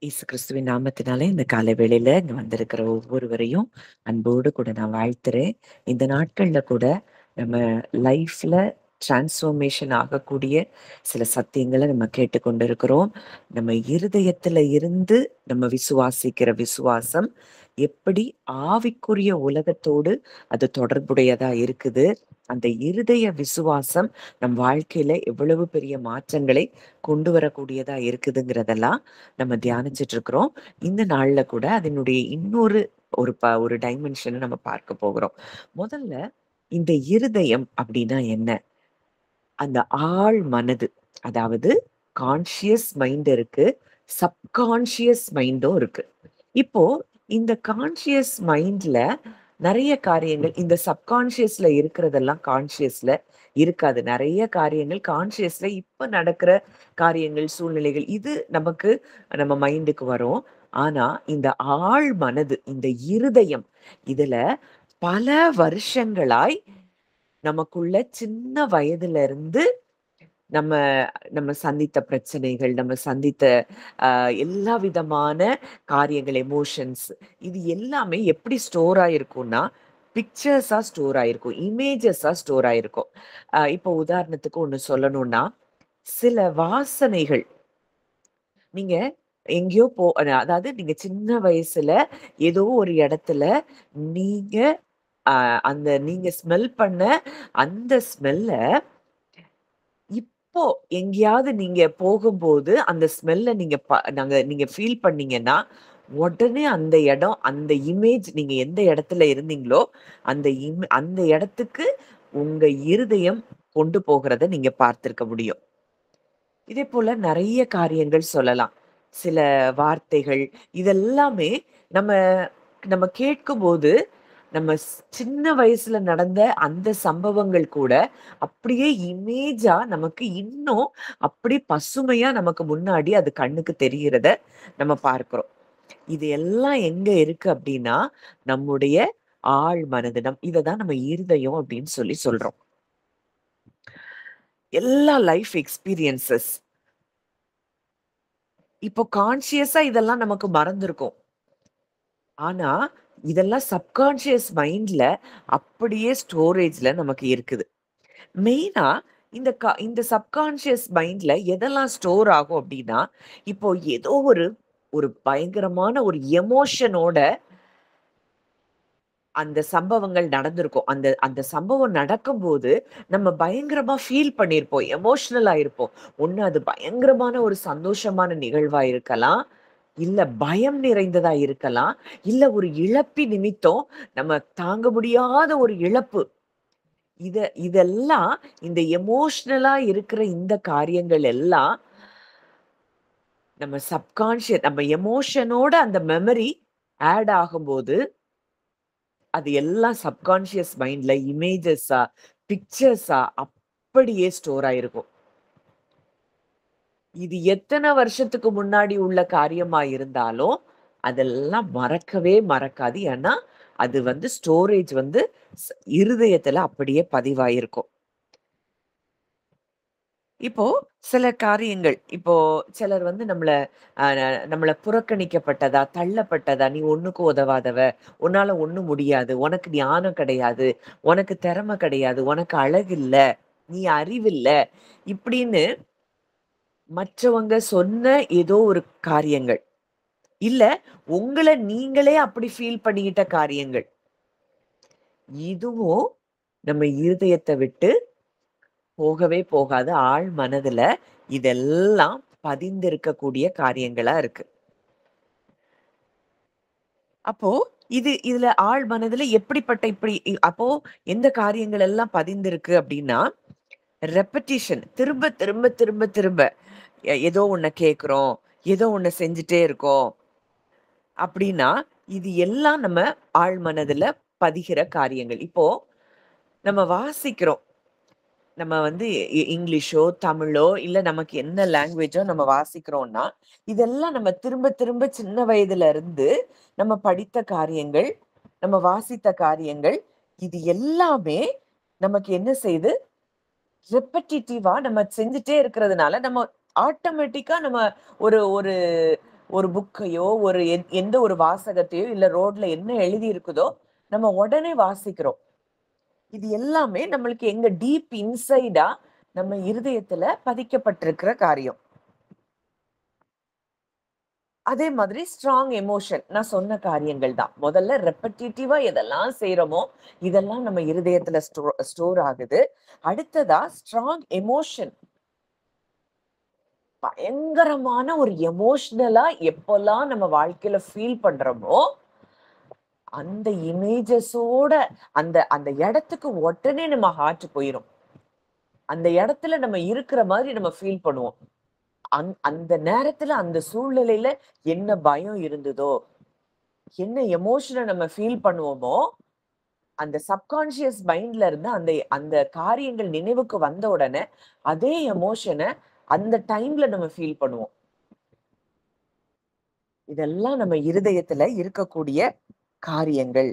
இயேசு கிறிஸ்துவின் நாமத்தினாலே இந்த காலை வேளையில இங்க வந்திருக்கிற ஒவ்வொருவரையும் அன்போடு கூட நான் வாழ்த்துறேன். இந்த நாட்கள்ல கூட நம்ம லைஃப்ல டிரான்ஸ்ஃபர்மேஷன் ஆகக்கூடிய சில சத்தியங்கள நம்ம கேட்டுக்கொண்டிருக்கிறோம். நம்ம இருதயத்துல இருந்து நம்ம விசுவாசிக்கிற விசுவாசம் எப்படி ஆவிக்குரிய உலகத்தோடு அது தொடர்புடையதா இருக்குது. அந்த இருதய விசுவாசம் நம் வாழ்க்கையில எவ்வளவு பெரிய மாற்றங்களை கொண்டு வரக்கூடியதா இருக்குதுங்கிறதெல்லாம் நம்ம தியானிச்சுட்டு இருக்கிறோம். இந்த நாள்ல கூட அதனுடைய இன்னொரு ஒரு டைமென்ஷன நம்ம பார்க்க போகிறோம். முதல்ல இந்த இருதயம் அப்படின்னா என்ன? அந்த ஆழ் மனது. அதாவது கான்ஷியஸ் மைண்ட் இருக்கு. சப்கான்ஷியஸ் மைண்டும் இருக்கு. இப்போ இந்த கான்ஷியஸ் மைண்ட்ல நெறைய காரியங்கள் இந்த சப்கான்ஷியஸ்ல இருக்கிறதெல்லாம் கான்ஷியஸ்ல இருக்காது. நெறைய காரியங்கள் கான்ஷியஸ்ல இப்ப நடக்கிற காரியங்கள், சூழ்நிலைகள் இது நமக்கு நம்ம மைண்டுக்கு வரும். ஆனா இந்த ஆழ் மனது, இந்த இருதயம் இதுல பல வருஷங்களாய் நமக்குள்ள சின்ன வயதுல இருந்து நம்ம நம்ம சந்தித்த பிரச்சனைகள், நம்ம சந்தித்த எல்லா விதமான காரியங்கள், எமோஷன்ஸ் இது எல்லாமே எப்படி ஸ்டோர் ஆயிருக்கும்னா, பிக்சர்ஸா ஸ்டோர் ஆயிருக்கும். இமேஜஸா ஸ்டோர் ஆயிருக்கும். இப்போ உதாரணத்துக்கு ஒண்ணு சொல்லணும்னா, சில வாசனைகள் நீங்க எங்கேயோ அதாவது நீங்க சின்ன வயசுல ஏதோ ஒரு இடத்துல நீங்க அந்த நீங்க ஸ்மெல் பண்ண அந்த ஸ்மெல்ல இப்போ எங்கேயாவது நீங்க போகும்போது, அந்த ஸ்மெல்ல நீங்க ஃபீல் பண்ணீங்கன்னா, உடனே அந்த இடம், அந்த இமேஜ் நீங்க எந்த இடத்துல இருந்தீங்களோ, அந்த இடத்துக்கு உங்க இருதயம் கொண்டு போகிறத நீங்க பார்த்திருக்க முடியும். இதேபோல நெறைய காரியங்கள் சொல்லலாம். சில வார்த்தைகள், இதெல்லாமே நம்ம நம்ம கேட்கும்போது, நம்ம சின்ன வயசுல நடந்த அந்த சம்பவங்கள் கூட, அப்படியே இமேஜா நமக்கு இன்னும் அப்படியே பசுமையா நமக்கு முன்னாடி அது கண்ணுக்கு தெரிகிறத நம்ம பார்க்கிறோம். இது எல்லாம் எங்க இருக்கு அப்படின்னா, நம்முடைய ஆழ் மனது. இததான் நம்ம இருதயம் அப்படின்னு சொல்லி சொல்றோம். எல்லா லைஃப் எக்ஸ்பீரியன்ஸஸ் இப்போ கான்ஷியஸா இதெல்லாம் நமக்கு மறந்திருக்கும். ஆனா, இதெல்லாம் சப்கான்ஷியஸ் மைண்ட்ல அப்படியே ஸ்டோரேஜ்ல நமக்கு இருக்குது. மெயினா இந்த சப்கான்ஷியஸ் மைண்ட்ல எதெல்லாம் ஸ்டோர் ஆகும் அப்படின்னா, இப்போ ஏதோ ஒரு ஒரு பயங்கரமான ஒரு எமோஷனோட அந்த சம்பவங்கள் நடந்திருக்கும். அந்த அந்த சம்பவம் நடக்கும்போது, நம்ம பயங்கரமா ஃபீல் பண்ணியிருப்போம். எமோஷனல் ஆயிருப்போம். ஒண்ணு அது பயங்கரமான ஒரு சந்தோஷமான நிகழ்வா இருக்கலாம். இல்ல பயம் நிறைந்ததா இருக்கலாம். இல்ல ஒரு இழப்பின் நிமித்தம் நம்ம தாங்க முடியாத ஒரு இழப்பு. இதெல்லாம் இந்த எமோஷனலா இருக்கிற இந்த காரியங்கள் எல்லாம் நம்ம எமோஷனோட அந்த மெமரி ஆட் ஆகும்போது அது எல்லாம் சப்கான்ஷியஸ் மைண்ட்ல இமேஜஸா, பிக்சர்ஸா அப்படியே ஸ்டோர் ஆயிருக்கும். இது எத்தன வருஷத்துக்கு முன்னாடி உள்ள காரியமா இருந்தாலும், அதெல்லாம் மறக்கவே மறக்காது. ஏன்னா, அது ஸ்டோரேஜ் ஸ் இருதயத்துல அப்படியே பதிவாயிருக்கும். இப்போ சில காரியங்கள், இப்போ சிலர் அ நம்மள புறக்கணிக்கப்பட்டதா, தள்ளப்பட்டதா, "நீ ஒண்ணுக்கும் உதவாதவ, உன்னால ஒண்ணும் முடியாது, உனக்கு ஞானம் கிடையாது, உனக்கு திறமை கிடையாது, உனக்கு அழகு இல்ல, நீ அறிவில்ல" இப்படின்னு மற்றவங்க சொன்ன ஏதோ ஒரு காரியங்கள். இல்ல உங்கள நீங்களே அப்படி ஃபீல் பண்ணிக்கிட்ட காரியங்கள். இதுவும் நம்ம இருதயத்த விட்டு போகவே போகாது. ஆழ் மனதுல இதெல்லாம் பதிந்திருக்கக்கூடிய காரியங்களா இருக்கு. அப்போ இதுல ஆழ் மனதுல எப்படிப்பட்ட இப்படி அப்போ எந்த காரியங்கள் எல்லாம் பதிந்திருக்கு அப்படின்னா, ரெப்படிஷன் திரும்ப, திரும்ப, திரும்ப, திரும்ப ஏதோ ஒண்ண கேட்கிறோம். ஏதோ ஒண்ண செஞ்சுட்டே இருக்கோம். அப்படின்னா, இது எல்லாம் நம்ம ஆழ் மனதுல பதிகிற காரியங்கள். இப்போ நம்ம வாசிக்கிறோம். நம்ம இங்கிலீஷோ, தமிழோ இல்ல நமக்கு என்ன லாங்குவேஜோ நம்ம வாசிக்கிறோம்னா, இதெல்லாம் நம்ம திரும்ப திரும்ப சின்ன வயதுல இருந்து நம்ம படித்த காரியங்கள், நம்ம வாசித்த காரியங்கள், இது எல்லாமே நமக்கு என்ன செய்யுது? ரெப்படிட்டிவா நம்ம செஞ்சுட்டே இருக்கிறதுனால, நம்ம ஆட்டோமேட்டிக்கா நம்ம ஒரு ஒரு ஒரு புக்கையோ, ஒரு எந்த ஒரு வாசகத்தையோ, இல்ல ரோட்ல என்ன எழுதி இருக்குதோ, நம்ம உடனே வாசிக்கிறோம். இது எல்லாமே நம்மளுக்கு எங்க டீப் இன்சைடா நம்ம இருதயத்துல பதிக்கப்பட்டிருக்கிற காரியம். அதே மாதிரி ஸ்ட்ராங் எமோஷன் நான் சொன்ன காரியங்கள் தான். முதல்ல ரெப்படிட்டிவா எதெல்லாம் செய்றோமோ, இதெல்லாம் நம்ம இருதயத்துல ஸ்டோர் ஆகுது. அடுத்ததா ஸ்ட்ராங் எமோஷன். பயங்கரமான ஒரு எமோஷனலா எப்போலாம் நம்ம வாழ்க்கையில ஃபீல் பண்றோமோ, அந்த இமேஜஸோட அந்த அந்த இடத்துக்கு உடனே நம்ம ஹார்ட் போயிரும். அந்த இடத்துல நம்ம இருக்கிற மாதிரி நம்ம ஃபீல் பண்ணுவோம். அந்த நேரத்துல, அந்த சூழ்நிலையில என்ன பயம் இருந்ததோ, என்ன எமோஷன நம்ம ஃபீல் பண்ணுவோமோ, அந்த சப்கான்ஷியஸ் மைண்ட்ல இருந்து அந்த அந்த காரியங்கள் நினைவுக்கு வந்த உடனே, அதே எமோஷன அந்த டைம்ல நம்ம ஃபீல் பண்ணுவோம். இதெல்லாம் நம்ம இருதயத்துல இருக்கக்கூடிய காரியங்கள்.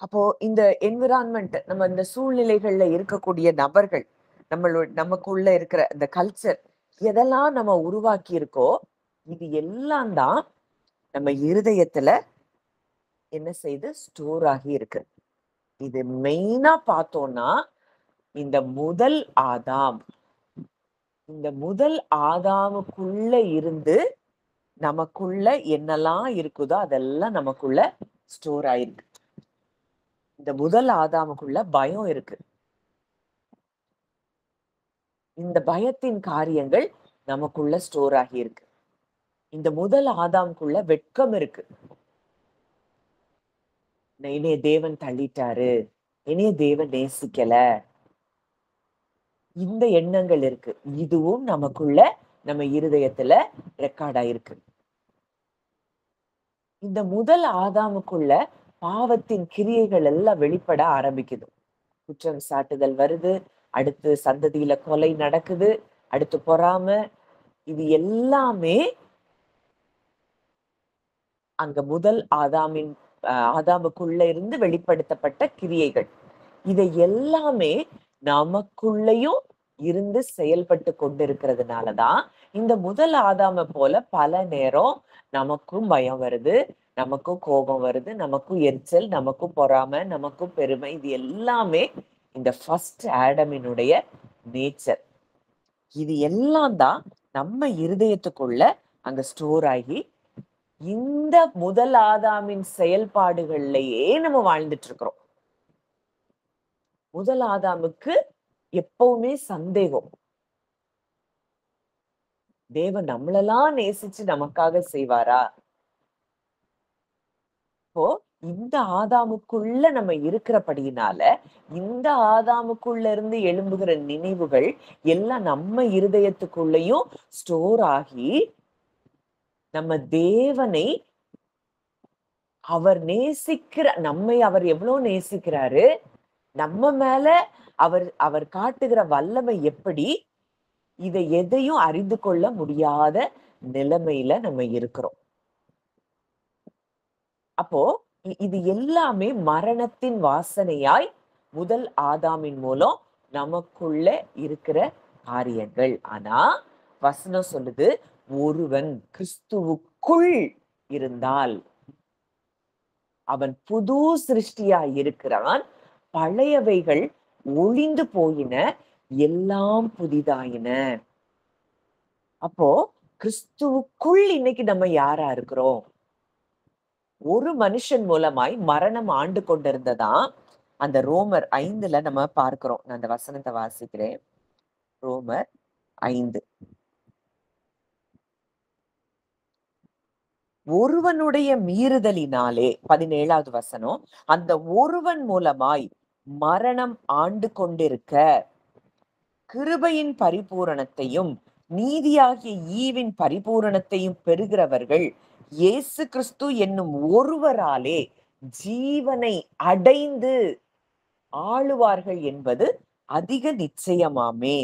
அப்போ இந்த என்விரான்மென்ட் நம்ம இந்த சூழ்நிலைகள்ல இருக்கக்கூடிய நபர்கள், நமக்குள்ள இருக்கிற இந்த கல்ச்சர் எதெல்லாம் நம்ம உருவாக்கி இருக்கோ, இது எல்லாம் தான் நம்ம இருதயத்துல என்ன செய்து ஸ்டோர் ஆகி இருக்கு. இது மெயினா பார்த்தோம்னா, இந்த முதல் ஆதாம். இந்த முதல் ஆதாமுக்குள்ள இருந்து நமக்குள்ள என்னெல்லாம் இருக்குதோ, அதெல்லாம் நமக்குள்ள ஸ்டோர் ஆயிருக்கு. இந்த முதல் ஆதாமுக்குள்ள பயம் இருக்கு. இந்த பயத்தின் காரியங்கள் நமக்குள்ள ஸ்டோர் ஆகி இருக்கு. இந்த முதல் ஆதாமுக்குள்ள வெட்கம் இருக்கு. என்னைய தேவன் தள்ளிட்டாரு. என்னைய தேவன் நேசிக்கல. இந்த எண்ணங்கள் இருக்கு. இதுவும் நமக்குள்ள நம்ம இருதயத்துல ரெக்கார்ட் ஆயிருக்கு. இந்த முதல் ஆதாமுக்குள்ள பாவத்தின் கிரியைகள் எல்லாம் வெளிப்பட ஆரம்பிக்குது. குற்றம் சாட்டுதல் வருது. அடுத்து சந்ததியில கொலை நடக்குது. அடுத்து பொறாமை. இது எல்லாமே அங்க முதல் ஆதாமுக்குள்ள இருந்து வெளிப்படுத்தப்பட்ட கிரியைகள். இதை எல்லாமே நமக்குள்ளயும் இருந்து செயல்பட்டு கொண்டிருக்கிறதுனாலதான் இந்த முதல் ஆதாம போல பல நேரம் நமக்கும் பயம் வருது, நமக்கும் கோபம் வருது, நமக்கும் எரிச்சல், நமக்கும் பொறாமை, நமக்கும் பெருமை. இது எல்லாமே இந்த ஃபர்ஸ்ட் ஆடமினுடைய நேச்சர். இது எல்லாம் தான் நம்ம இருதயத்துக்குள்ள அங்க ஸ்டோர் ஆகி இந்த முதல் ஆதாமின் செயல்பாடுகள்லயே நம்ம வாழ்ந்துட்டு இருக்கிறோம். முதல் ஆதாமுக்கு எப்பவுமே சந்தேகம். தேவன் நம்மளெல்லாம் நேசிச்சு நமக்காக செய்வாரா? இப்போ இந்த ஆதாமுக்குள்ள நம்ம இருக்கிறபடியினால, இந்த ஆதாமுக்குள்ள இருந்து எழும்புகிற நினைவுகள் எல்லாம் நம்ம இருதயத்துக்குள்ளயும் ஸ்டோர் ஆகி, நம்ம தேவனை நம்மை அவர் எவ்வளவு நேசிக்கிறாரு, நம்ம மேல அவர் காட்டுகிற வல்லமை எப்படி, இதை எதையும் அறிந்து கொள்ள முடியாத நிலைமையில நம்ம இருக்கிறோம். அப்போ இது எல்லாமே மரணத்தின் வாசனையாய் முதல் ஆதாமின் மூலம் நமக்குள்ள இருக்கிற காரியங்கள். ஆனா வசனம் சொல்லுது, ஒருவன் கிறிஸ்துவுக்குள் இருந்தால் அவன் புது சிருஷ்டியா இருக்கிறான். பழையவைகள் ஒளிந்து போயின, எல்லாம் புதிதாயின. அப்போ கிறிஸ்துவுக்குள் இன்னைக்கு நம்ம யாரா இருக்கிறோம்? ஒரு மனுஷன் மூலமாய் மரணம் ஆண்டு கொண்டிருந்ததா அந்த ரோமர் 5ல நம்ம பார்க்கிறோம். நான் அந்த வசனத்தை வாசிக்கிறேன். ரோமர் 5. ஒருவனுடைய மீறுதலினாலே 17வது வசனம், அந்த ஒருவன் மூலமாய் மரணம் ஆண்டு கொண்டிருக்க கிருபையின் பரிபூரணத்தையும் நீதியாகிய ஈவின் பரிபூரணத்தையும் பெறுகிறவர்கள் இயேசு கிறிஸ்து என்னும் ஒருவராலே ஜீவனை அடைந்து ஆளுவார்கள் என்பது அதிக நிச்சயமாமே.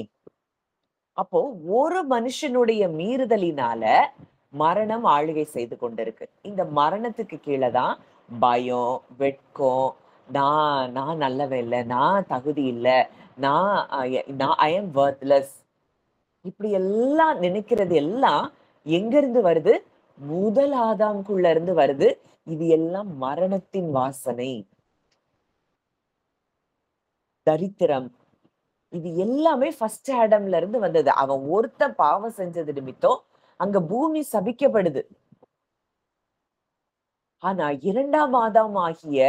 அப்போ ஒரு மனுஷனுடைய மீறுதலினால மரணம் ஆளுகை செய்து கொண்டிருக்கு. இந்த மரணத்துக்கு கீழேதான் பயம், வெட்கம், நான் நல்லவன் இல்லை, நான் தகுதி இல்லை, நான் ஐ எம் வொர்த்லெஸ், இப்படி எல்லாம் நினைக்கிறது எல்லாம் எங்க இருந்து வருது? முதல் ஆதாம்குள்ள இருந்து வருது. இது எல்லாம் மரணத்தின் வாசனை, தரித்திரம். இது எல்லாமே ஃபர்ஸ்ட் ஆடம்ல இருந்து வந்தது. அவன் ஒருத்தன் பாவம் செஞ்சது நிமித்தம் அங்க பூமி சபிக்கப்படுது. ஆனா 2ஆம் ஆதாம் ஆகிய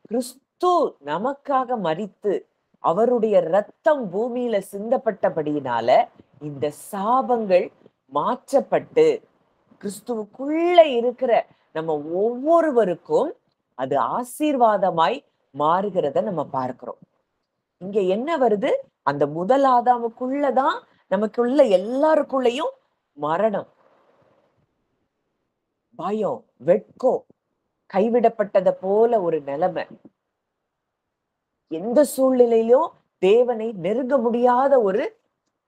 கிறிஸ்து நமக்காக மரித்து, அவருடைய இரத்தம் பூமியில சிந்தப்பட்டபடியினால, இந்த சாபங்கள் மாற்றப்பட்டு, கிறிஸ்துவுக்குள்ள இருக்கிற நம்ம ஒவ்வொருவருக்கும் அது ஆசீர்வாதமாய் மாறுகிறத நம்ம பார்க்கிறோம். இங்க என்ன வருது? அந்த முதல் ஆதாமுக்குள்ள தான் நமக்குள்ள எல்லாருக்குள்ளயும் மரணம், பயம், வெட்கம், கைவிடப்பட்டத போல ஒரு நிலைமை. எந்த சூழ்நிலையிலும் தேவனை நெருங்க முடியாத ஒரு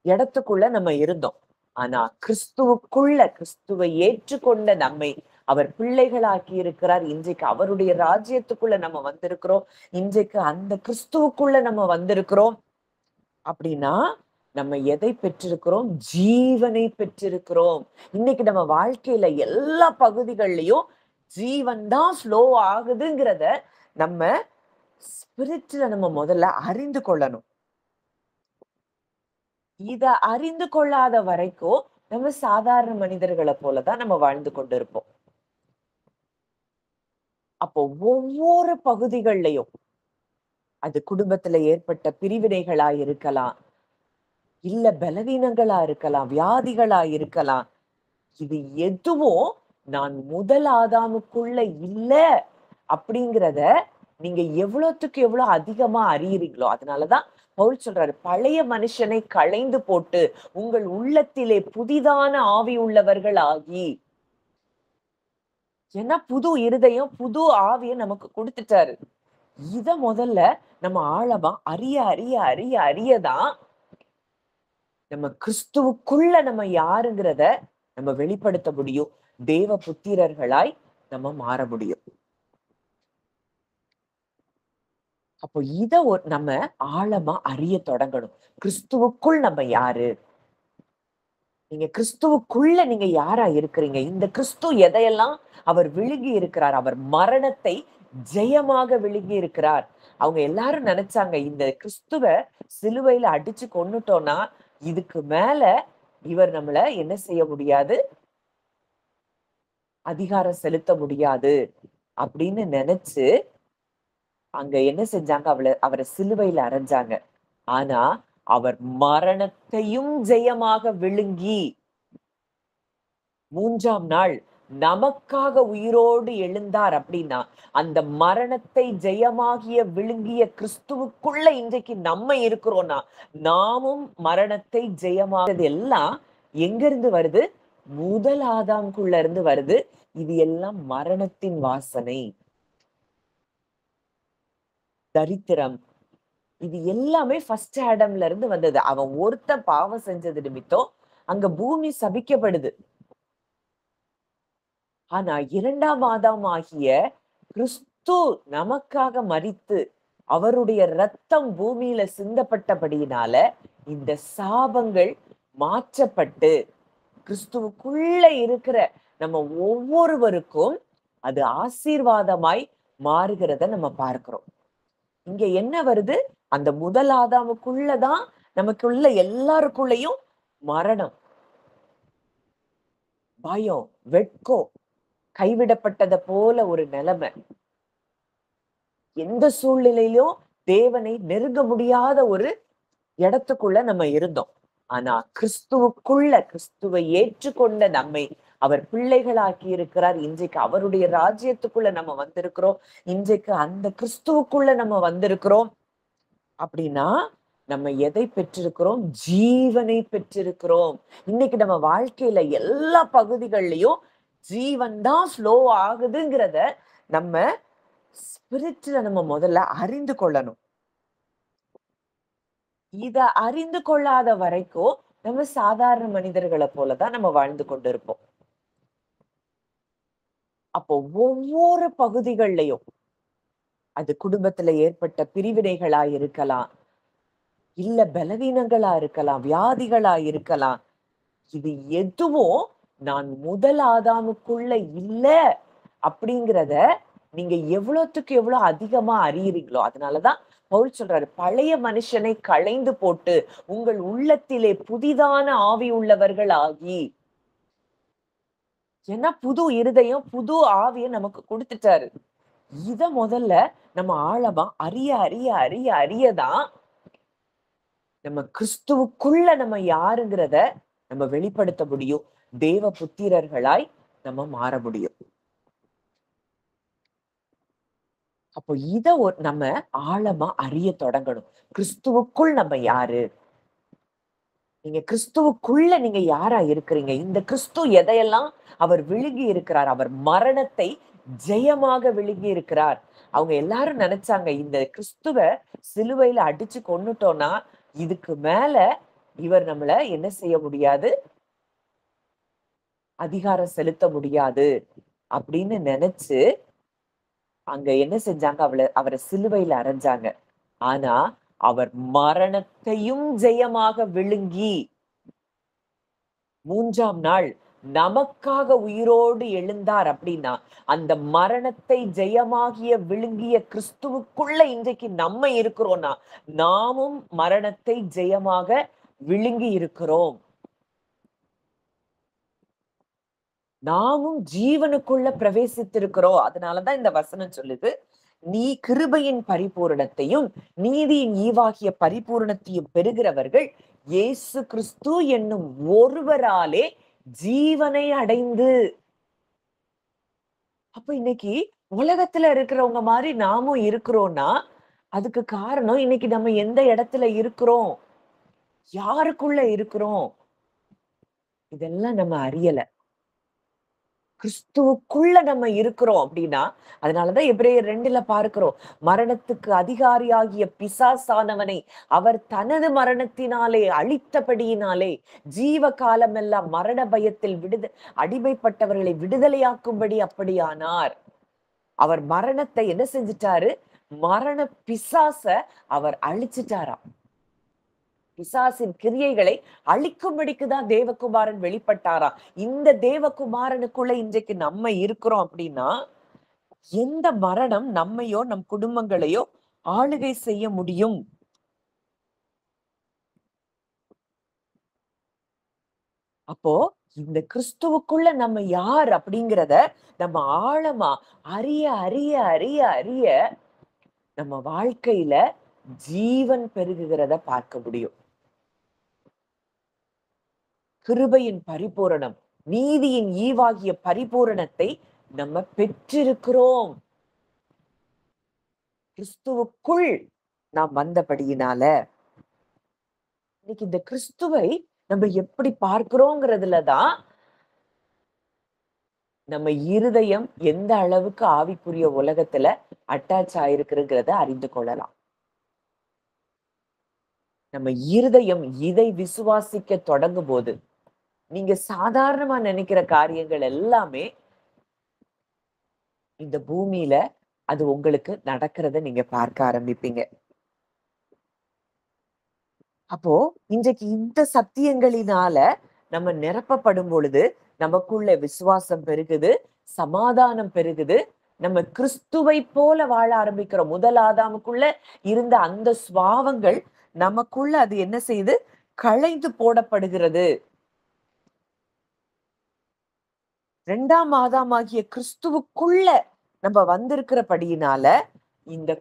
இடத்துக்குள்ள நம்ம இருந்தோம். ஆனா கிறிஸ்துவை ஏற்றுக்கொண்ட நம்மை அவர் பிள்ளைகளாக்கி இருக்கிறார். இன்றைக்கு அவருடைய ராஜ்யத்துக்குள்ள நம்ம வந்திருக்கிறோம். இன்றைக்கு அந்த கிறிஸ்துவுக்குள்ள நம்ம வந்திருக்கிறோம். அப்படின்னா நம்ம எதை பெற்றிருக்கிறோம்? ஜீவனை பெற்றிருக்கிறோம். இன்னைக்கு நம்ம வாழ்க்கையில எல்லா பகுதிகள்லயும் ஜீவன் தான் ஃப்ளோ ஆகுதுங்கிறத நம்ம ஸ்பிரிட்ல நம்ம முதல்ல அறிந்து கொள்ளணும். இத அறிந்து கொள்ளாத வரைக்கும் நம்ம சாதாரண மனிதர்களை போலதான் நம்ம வாழ்ந்து கொண்டிருப்போம். அப்போ ஒவ்வொரு பகுதிகள்லயும் அது குடும்பத்துல ஏற்பட்ட பிரிவினைகளா இருக்கலாம், இல்ல பலவீனங்களா இருக்கலாம், வியாதிகளா இருக்கலாம். இது எதுவும் நான் முதல் ஆதாமுக்குள்ள இல்ல அப்படிங்கிறத நீங்க எவ்வளவுக்கு எவ்வளவு அதிகமா அறியறீங்களோ, அதனாலதான் பவுல் சொல்றாரு, பழைய மனுஷனை களைந்து போட்டு உங்கள் உள்ளத்திலே புதிதான ஆவி உள்ளவர்கள் ஆகி. ஏன்னா புது இருதயம், புது ஆவியை நமக்கு கொடுத்துட்டாரு. இத முதல்ல நம்ம ஆழமா அறிய அறிய அறிய அறியதான் நம்ம கிறிஸ்துவுக்குள்ள நம்ம யாருங்கிறத நம்ம வெளிப்படுத்த முடியும். தேவ புத்திரர்களாய் நம்ம மாற முடியும். அப்போ இத நம்ம ஆழமா அறிய தொடங்கணும். கிறிஸ்துவுக்குள் நம்ம யாரு? நீங்க கிறிஸ்துவுக்குள்ள நீங்க யாரா இருக்கிறீங்க? இந்த கிறிஸ்து எதையெல்லாம் அவர் விழுங்கி இருக்கிறார்? அவர் மரணத்தை ஜெயமாக விழுங்கி இருக்கிறார். அவங்க எல்லாரும் நினைச்சாங்க, இந்த கிறிஸ்துவ சிலுவையில அடிச்சு கொன்னுட்டோம்னா, இதுக்கு மேல இவர் நம்மள என்ன செய்ய முடியாது? அதிகாரம் செலுத்த முடியாது அப்படின்னு நினைச்சு அங்க என்ன செஞ்சாங்க? அவரை சிலுவையில அறைஞ்சாங்க. ஆனா அவர் மரணத்தையும் ஜெயமாக விழுங்கி 3ஆம் நாள் நமக்காக உயிரோடு எழுந்தார். அப்படின்னா அந்த மரணத்தை ஜெயமாகிய விழுங்கிய கிறிஸ்துவுக்குள்ள இன்றைக்கு நம்ம இருக்கிறோம்னா, நாமும் மரணத்தை ஜெயமாகிறது எல்லாம் எங்க இருந்து வருது? முதல் ஆதாம்குள்ள இருந்து வருது. இது எல்லாம் மரணத்தின் வாசனை, தரித்திரம். இது எல்லாமே ஃபர்ஸ்ட் ஆடம்ல இருந்து வந்தது. அவன் ஒருத்தன் பாவம் செஞ்சது நிமித்தம் அங்க பூமி சபிக்கப்படுது. ஆனா 2ஆம் ஆதாம் ஆகிய கிறிஸ்து நமக்காக மரித்து, அவருடைய இரத்தம் பூமியில சிந்தப்பட்டபடியினால, இந்த சாபங்கள் மாற்றப்பட்டு, கிறிஸ்துவுக்குள்ள இருக்கிற நம்ம ஒவ்வொருவருக்கும் அது ஆசீர்வாதமாய் மாறுகிறத நம்ம பார்க்கிறோம். இங்க என்ன வருது? அந்த முதல் ஆதாமுக்குள்ளதான் நமக்குள்ள எல்லாருக்குள்ளயும் மரணம், பயம், வெட்கம், கைவிடப்பட்டத போல ஒரு நிலைமை. எந்த சூழ்நிலையிலும் தேவனை நெருங்க முடியாத ஒரு இடத்துக்குள்ள நம்ம இருந்தோம். ஆனா கிறிஸ்துவை ஏற்றுக்கொண்ட நம்மை அவர் பிள்ளைகளாக்கி இருக்கிறார். இன்றைக்கு அவருடைய ராஜ்யத்துக்குள்ள நம்ம வந்திருக்கிறோம். இன்றைக்கு அந்த கிறிஸ்துவுக்குள்ள நம்ம வந்திருக்கிறோம். அப்படின்னா நம்ம எதை பெற்றிருக்கிறோம்? ஜீவனை பெற்றிருக்கிறோம். இன்னைக்கு நம்ம வாழ்க்கையில எல்லா பகுதிகள்லயும் ஜீவன் தான் ஃப்ளோ ஆகுதுங்கிறத நம்ம ஸ்பிரிட்ல நம்ம முதல்ல அறிந்து கொள்ளணும். இத அறிந்து கொள்ளாத வரைக்கும் நம்ம சாதாரண மனிதர்களை போலதான் நம்ம வாழ்ந்து கொண்டிருப்போம். அப்போ ஒவ்வொரு பகுதிகள்லயும் அது குடும்பத்துல ஏற்பட்ட பிரிவினைகளா இருக்கலாம், இல்ல பலவீனங்களா இருக்கலாம், வியாதிகளா இருக்கலாம். இது எதுவும் நான் முதல் ஆதாமுக்குள்ள இல்ல அப்படிங்கிறத நீங்க எவ்வளவுக்கு எவ்வளவு அதிகமா அறியறீங்களோ, அதனாலதான் பவுல் சொல்றாரு, பழைய மனுஷனை களைந்து போட்டு உங்கள் உள்ளத்திலே புதிதான ஆவி உள்ளவர்கள் ஆகி. ஏன்னா புது இருதயம், புது ஆவியை நமக்கு கொடுத்துட்டாரு. இத முதல்ல நம்ம ஆழமா அறிய அறிய அறிய அறியதான் நம்ம கிறிஸ்துவுக்குள்ள நம்ம யாருங்கிறத நம்ம வெளிப்படுத்த முடியும். தேவ புத்திரர்களாய் நம்ம மாற முடியும். அப்போ இத நம்ம ஆழமா அறிய தொடங்கணும். கிறிஸ்துவுக்குள் நம்ம யாரு? நீங்க கிறிஸ்துவுக்குள்ள நீங்க யாரா இருக்கிறீங்க? இந்த கிறிஸ்து எதையெல்லாம் அவர் விழுங்கி இருக்கிறார்? அவர் மரணத்தை ஜெயமாக விழுங்கி இருக்கிறார். அவங்க எல்லாரும் நினைச்சாங்க, இந்த கிறிஸ்துவ சிலுவையில அடிச்சு கொன்னுட்டோம்னா இதுக்கு மேல இவர் நம்மள என்ன செய்ய முடியாது, அதிகாரம் செலுத்த முடியாது அப்படின்னு நினைச்சு அங்க என்ன செஞ்சாங்க, அவரை சிலுவையில அறைஞ்சாங்க. ஆனா அவர் மரணத்தையும் ஜெயமாக விழுங்கி 3ஆம் நாள் நமக்காக உயிரோடு எழுந்தார் அப்படின்னா, அந்த மரணத்தை ஜெயமாகிய விழுங்கிய கிறிஸ்துவுக்குள்ள இன்றைக்கு நம்ம இருக்கிறோம்னா, நாமும் மரணத்தை ஜெயமாக விழுங்கி இருக்கிறோம். நாமும் ஜீவனுக்குள்ள பிரவேசித்திருக்கிறோம். அதனாலதான் இந்த வசனம் சொல்லுது, நீ கிருபையின் பரிபூரணத்தையும் நீதியின் ஈவாகிய பரிபூரணத்தையும் பெறுகிறவர்கள் இயேசு கிறிஸ்து என்னும் ஒருவராலே ஜீவனை அடைந்து. அப்ப இன்னைக்கு உலகத்துல இருக்கிறவங்க மாதிரி நாமும் இருக்கிறோம்னா, அதுக்கு காரணம் இன்னைக்கு நம்ம எந்த இடத்துல இருக்கிறோம், யாருக்குள்ள இருக்கிறோம், இதெல்லாம் நம்ம அறியல. கிறிஸ்துவுக்குள்ள நம்ம இருக்கிறோம் அப்படின்னா, அதனாலதான் எபிரேயர் 2ல பார்க்கிறோம், மரணத்துக்கு அதிகாரியாகிய பிசாசானவனை அவர் தனது மரணத்தினாலே அழித்தபடியினாலே ஜீவ காலமெல்லாம் மரண பயத்தில் அடிமைப்பட்டவர்களை விடுதலையாக்கும்படி அப்படியானார். அவர் மரணத்தை என்ன செஞ்சிட்டாரு? மரண பிசாச அவர் அழிச்சிட்டாராம். பிசாசின் கிரியைகளை அழிக்கும்படிக்குதான் தேவகுமாரன் வெளிப்பட்டாராம். இந்த தேவகுமாரனுக்குள்ள இன்றைக்கு நம்ம இருக்கிறோம் அப்படின்னா, எந்த மரணம் நம்மையோ நம் குடும்பங்களையோ ஆளுகை செய்ய முடியும்? அப்போ இந்த கிறிஸ்துவுக்குள்ள நம்ம யார் அப்படிங்கிறத நம்ம ஆழமா அறிய அறிய அறிய அறிய நம்ம வாழ்க்கையில ஜீவன் பெருகுகிறத பார்க்க முடியும். கிருபையின் பரிபூரணம், நீதியின் ஈவாகிய பரிபூரணத்தை நம்ம பெற்றிருக்கிறோம். கிறிஸ்துவுக்குள் நாம் வந்தபடியினால. இன்னைக்கு இந்த கிறிஸ்துவை நம்ம எப்படி பார்க்கிறோங்கிறதுலதான் நம்ம இருதயம் எந்த அளவுக்கு ஆவிக்குரிய உலகத்துல அட்டாச் ஆயிருக்குங்கிறத அறிந்து கொள்ளலாம். நம்ம இருதயம் இதை விசுவாசிக்க தொடங்கும் போது, நீங்க சாதாரணமா நினைக்கிற காரியங்கள் எல்லாமே இந்த பூமியில அது உங்களுக்கு நடக்கிறத நீங்க பார்க்க ஆரம்பிப்பீங்க. அப்போ இன்றைக்கு இந்த சத்தியங்களினால நம்ம நிரப்பப்படும் பொழுது நமக்குள்ள விசுவாசம் பெருகுது, சமாதானம் பெருகுது. நம்ம கிறிஸ்துவை போல வாழ ஆரம்பிக்கிறோம். முதல் ஆதாமுக்குள்ள இருந்த அந்த சுவாவங்கள் நமக்குள்ள அது என்ன செய்யுது? களைந்து போடப்படுகிறது. 2ஆம் ஆதாமாகிய கிறிஸ்துவுக்குள்ள நம்ம வந்திருக்கிறபடியினால இந்த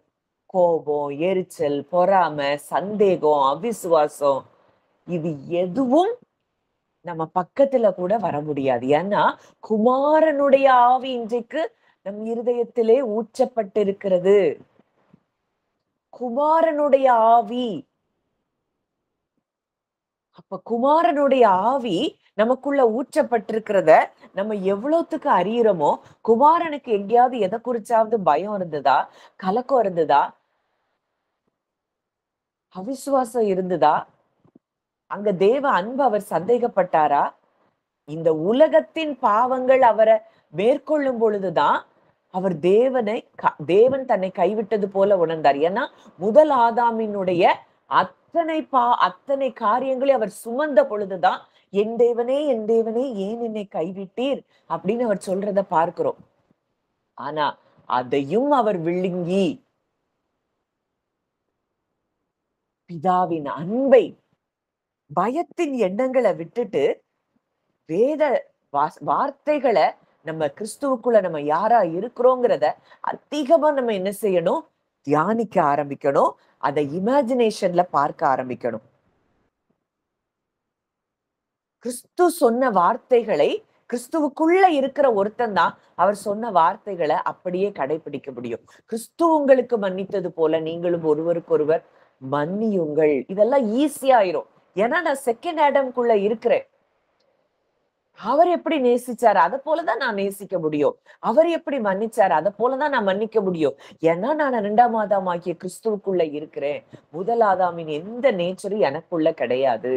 கோபம், எரிச்சல், பொறாமை, சந்தேகம், அவிசுவாசம் இது எதுவும் நம்ம பக்கத்துல கூட வர முடியாது. ஏன்னா குமாரனுடைய ஆவி இன்றைக்கு நம் இருதயத்திலே ஊற்றப்பட்டிருக்கிறது. குமாரனுடைய ஆவி. அப்ப குமாரனுடைய ஆவி நமக்குள்ள ஊற்றப்பட்டிருக்கிறத நம்ம எவ்வளவுத்துக்கு அறியறோமோ, குமாரனுக்கு எங்கேயாவது எதை குறிச்சாவது பயம் இருந்ததா, கலக்கம் இருந்ததா, அவிசுவாசம் இருந்ததா, அங்க தேவ அன்பு அவர் சந்தேகப்பட்டாரா? இந்த உலகத்தின் பாவங்கள் அவரை மேற்கொள்ளும் பொழுதுதான் அவர் தேவன் தன்னை கைவிட்டது போல உணர்ந்தார். ஏன்னா முதல் ஆதாமினுடைய அத்தனை காரியங்களை அவர் சுமந்த பொழுதுதான் என் தேவனே ஏன் என்னை கைவிட்டீர் அப்படின்னு அவர் சொல்றத பார்க்கிறோம். ஆனா அதையும் அவர் விழுங்கி பிதாவின் அன்பை, பயத்தின் எண்ணங்களை விட்டுட்டு வேத வார்த்தைகளை நம்ம கிறிஸ்துவுக்குள்ள நம்ம யாரா இருக்கிறோங்கிறத அதிகமா நம்ம என்ன செய்யணும்? தியானிக்க ஆரம்பிக்கணும். அதை இமேஜினேஷன்ல பார்க்க ஆரம்பிக்கணும். கிறிஸ்து சொன்ன வார்த்தைகளை, கிறிஸ்துவுக்குள்ள இருக்கிற ஒருத்தன் தான் அவர் சொன்ன வார்த்தைகளை அப்படியே கடைபிடிக்க முடியும். கிறிஸ்து உங்களுக்கு மன்னித்தது போல நீங்களும் ஒருவருக்கொருவர் மன்னியுங்கள். இதெல்லாம் ஈஸியா ஆயிரும். ஏன்னா நான் செகண்ட் ஆடம்குள்ள இருக்கிறேன். அவர் எப்படி நேசிச்சாரு அதை போலதான் நான் நேசிக்க முடியும். அவர் எப்படி மன்னிச்சாரு அதை போலதான் நான் மன்னிக்க முடியும். ஏன்னா நான் 2ஆம் ஆதாம் ஆகிய கிறிஸ்துவுக்குள்ள இருக்கிறேன். முதல் ஆதாமின் எந்த நேச்சரும் எனக்குள்ள கிடையாது.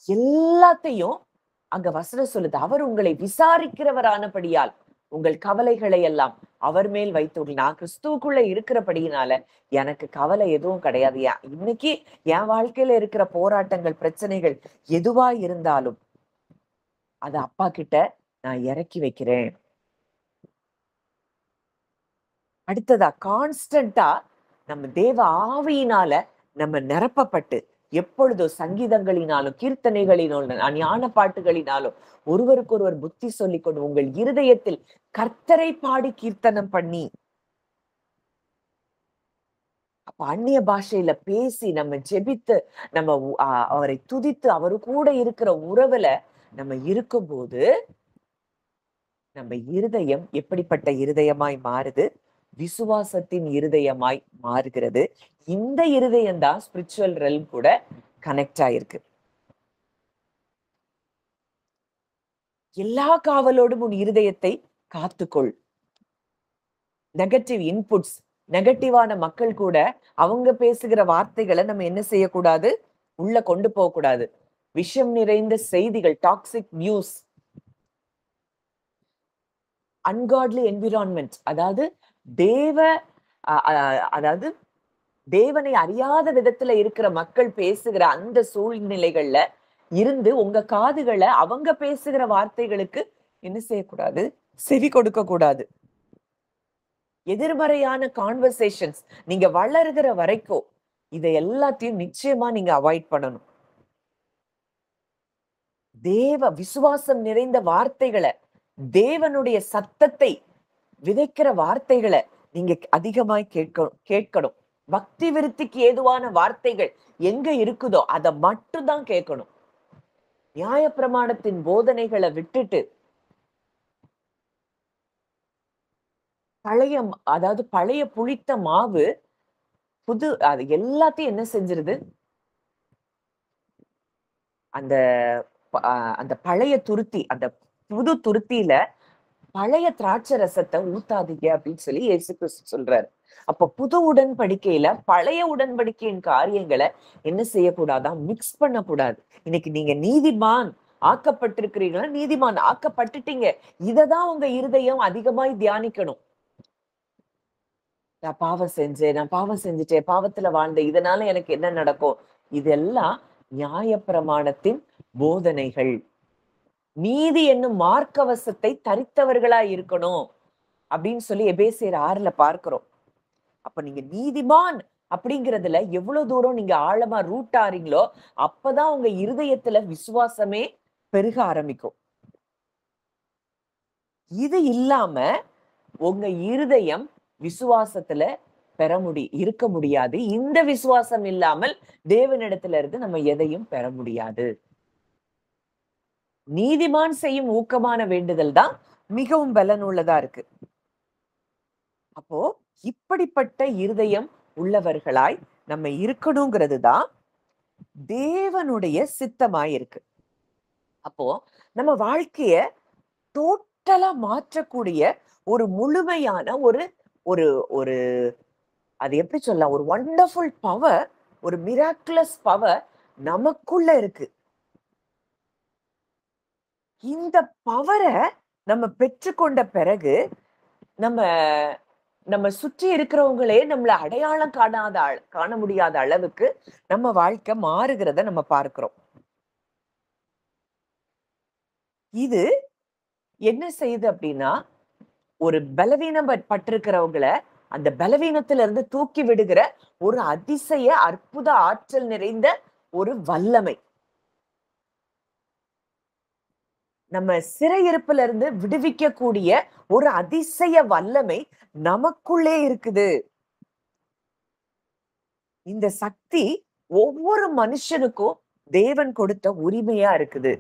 எல்லாத்தையும் அங்க வசனம் சொல்லுது. அவர் உங்களை விசாரிக்கிறவரானபடியால் உங்கள் கவலைகளை எல்லாம் அவர் மேல் வைத்து, நான் கிறிஸ்துவுக்குள்ள இருக்கிறபடியினால எனக்கு கவலை எதுவும் கிடையாது. இன்னைக்கு என் வாழ்க்கையில இருக்கிற போராட்டங்கள், பிரச்சனைகள் எதுவா இருந்தாலும் அது அப்பா கிட்ட நான் இறக்கி வைக்கிறேன். அடுத்ததா கான்ஸ்டன்டா நம்ம தேவ ஆவியினால நம்ம நிரப்பப்பட்டு எப்பொழுதோ சங்கீதங்களினாலும் கீர்த்தனைகளினாலும் ஞான பாட்டுகளினாலும் ஒருவருக்கொருவர் புத்தி சொல்லிக் கொண்டு உங்கள் இருதயத்தில் கர்த்தரை பாடி கீர்த்தனம் பண்ணி, அப்ப அந்நிய பாஷையில பேசி நம்ம ஜெபித்து நம்ம அவரை துதித்து அவரு கூட இருக்கிற உறவுல நம்ம இருக்கும்போது நம்ம இருதயம் எப்படிப்பட்ட இருதயமாய் மாறுது? விசுவாசத்தின் இருதயமாய் மாறுகிறது. இந்த இருதயம் தான் ஸ்பிரிச்சுவல் ரெல்ம் கூட கனெக்ட் ஆயிருக்கு. எல்லா காவலோடும் உன் இருதயத்தை காத்துக்கொள். நெகட்டிவ் இன்புட்ஸ், நெகட்டிவான மக்கள் கூட அவங்க பேசுகிற வார்த்தைகளை நம்ம என்ன செய்யக்கூடாது? உள்ள கொண்டு போக கூடாது. விஷம் நிறைந்த செய்திகள், டாக்ஸிக் நியூஸ், அன்காட்லி என்விரான்மெண்ட், அதாவது தேவனை அறியாத விதத்துல இருக்கிற மக்கள் பேசுகிற அந்த சூழ்நிலைகள்ல இருந்து உங்க காதுகளை அவங்க பேசுகிற வார்த்தைகளுக்கு என்ன செய்யக்கூடாது? செவி கொடுக்க கூடாது. எதிர்மறையான கான்வர்சேஷன்ஸ் நீங்க வளருகிற வரைக்கும் இதை எல்லாத்தையும் நிச்சயமா நீங்க அவாய்ட் பண்ணணும். தேவ விசுவாசம் நிறைந்த வார்த்தைகளை, தேவனுடைய சத்தத்தை விதைக்கிற வார்த்தைகளை நீங்க அதிகமாய் கேட்கணும். பக்தி விருத்திக்கு ஏதுவான வார்த்தைகள் எங்க இருக்குதோ அதை மட்டும்தான் கேட்கணும். நியாயப்பிரமாணத்தின் போதனைகளை விட்டுட்டு பழைய புளித்த மாவு அது எல்லாத்தையும் என்ன செஞ்சிருது? அந்த பழைய துருத்தி, அந்த புது துருத்தியில பழைய திராட்சை ரசத்தை ஊத்தாதீங்க அப்படின்னு சொல்லி இயேசு கிறிஸ்து சொல்றாரு. அப்ப புது உடன்படிக்கையில பழைய உடன்படிக்கையின் காரியங்களை என்ன செய்யக்கூடாதான்? மிக்ஸ் பண்ணக்கூடாது. இன்னைக்கு நீங்க நீதிமான் ஆக்கப்பட்டிருக்கிறீங்களா? நீதிமான் ஆக்கப்பட்டுட்டீங்க. இததான் உங்க இருதயம் அதிகமாய் தியானிக்கணும். நான் பாவம் செஞ்சுட்டேன், பாவத்துல வாழ்ந்தேன், இதனால எனக்கு என்ன நடக்கும்? இதெல்லாம் நியாயப்பிரமாணத்தின் போதனைகள். நீதி என்னும் மார்க்கவசத்தை தரித்தவர்களா இருக்கணும் அப்படின்னு சொல்லி எபேசியர் 6ல பார்க்கிறோம். அப்ப நீங்க நீதிமான் அப்படிங்கிறதுல எவ்வளவு தூரம் நீங்க ஆழமா ரூட் ஆறீங்களோ அப்பதான் உங்க இருதயத்துல விசுவாசமே பெருக ஆரம்பிக்கும். இது இல்லாம உங்க இருதயம் விசுவாசத்துல இருக்க முடியாது. இந்த விசுவாசம் இல்லாமல் தேவனிடத்துல இருந்து நம்ம எதையும் பெற முடியாது. நீதிமான் செய்யும் ஊக்கமான வேண்டுதல் தான் மிகவும் பலனுள்ளதா இருக்கு. அப்போ இப்படிப்பட்ட இருதயம் உள்ளவர்களாய் நம்ம இருக்கணுங்கிறது தான் தேவனுடைய சித்தமாய் இருக்கு. அப்போ நம்ம வாழ்க்கைய டோட்டலா மாற்றக்கூடிய ஒரு முழுமையான ஒரு ஒரு ஒரு அது எப்படி சொல்லலாம்? ஒரு வண்டர்ஃபுல் பவர், ஒரு மிராக்குலஸ் பவர் நமக்குள்ள இருக்கு. இந்த பவரை நம்ம பெற்றுக்கொண்ட பிறகு நம்ம நம்ம சுற்றி இருக்கிறவங்களே நம்மள அடையாளம் காண முடியாத அளவுக்கு நம்ம வாழ்க்கை மாறுகிறத நம்ம பார்க்கிறோம். இது என்ன செய்யுது அப்படின்னா, ஒரு பலவீனம் பட்டிருக்கிறவங்கள அந்த பலவீனத்துல இருந்து தூக்கி விடுகிற ஒரு அதிசய அற்புத ஆற்றல் நிறைந்த ஒரு வல்லமை. நம்ம சிறையிருப்புல இருந்து விடுவிக்கக்கூடிய ஒரு அதிசய வல்லமை நமக்குள்ளே இருக்குது. இந்த சக்தி ஒவ்வொரு மனுஷனுக்கும் தேவன் கொடுத்த உரிமையா இருக்குது.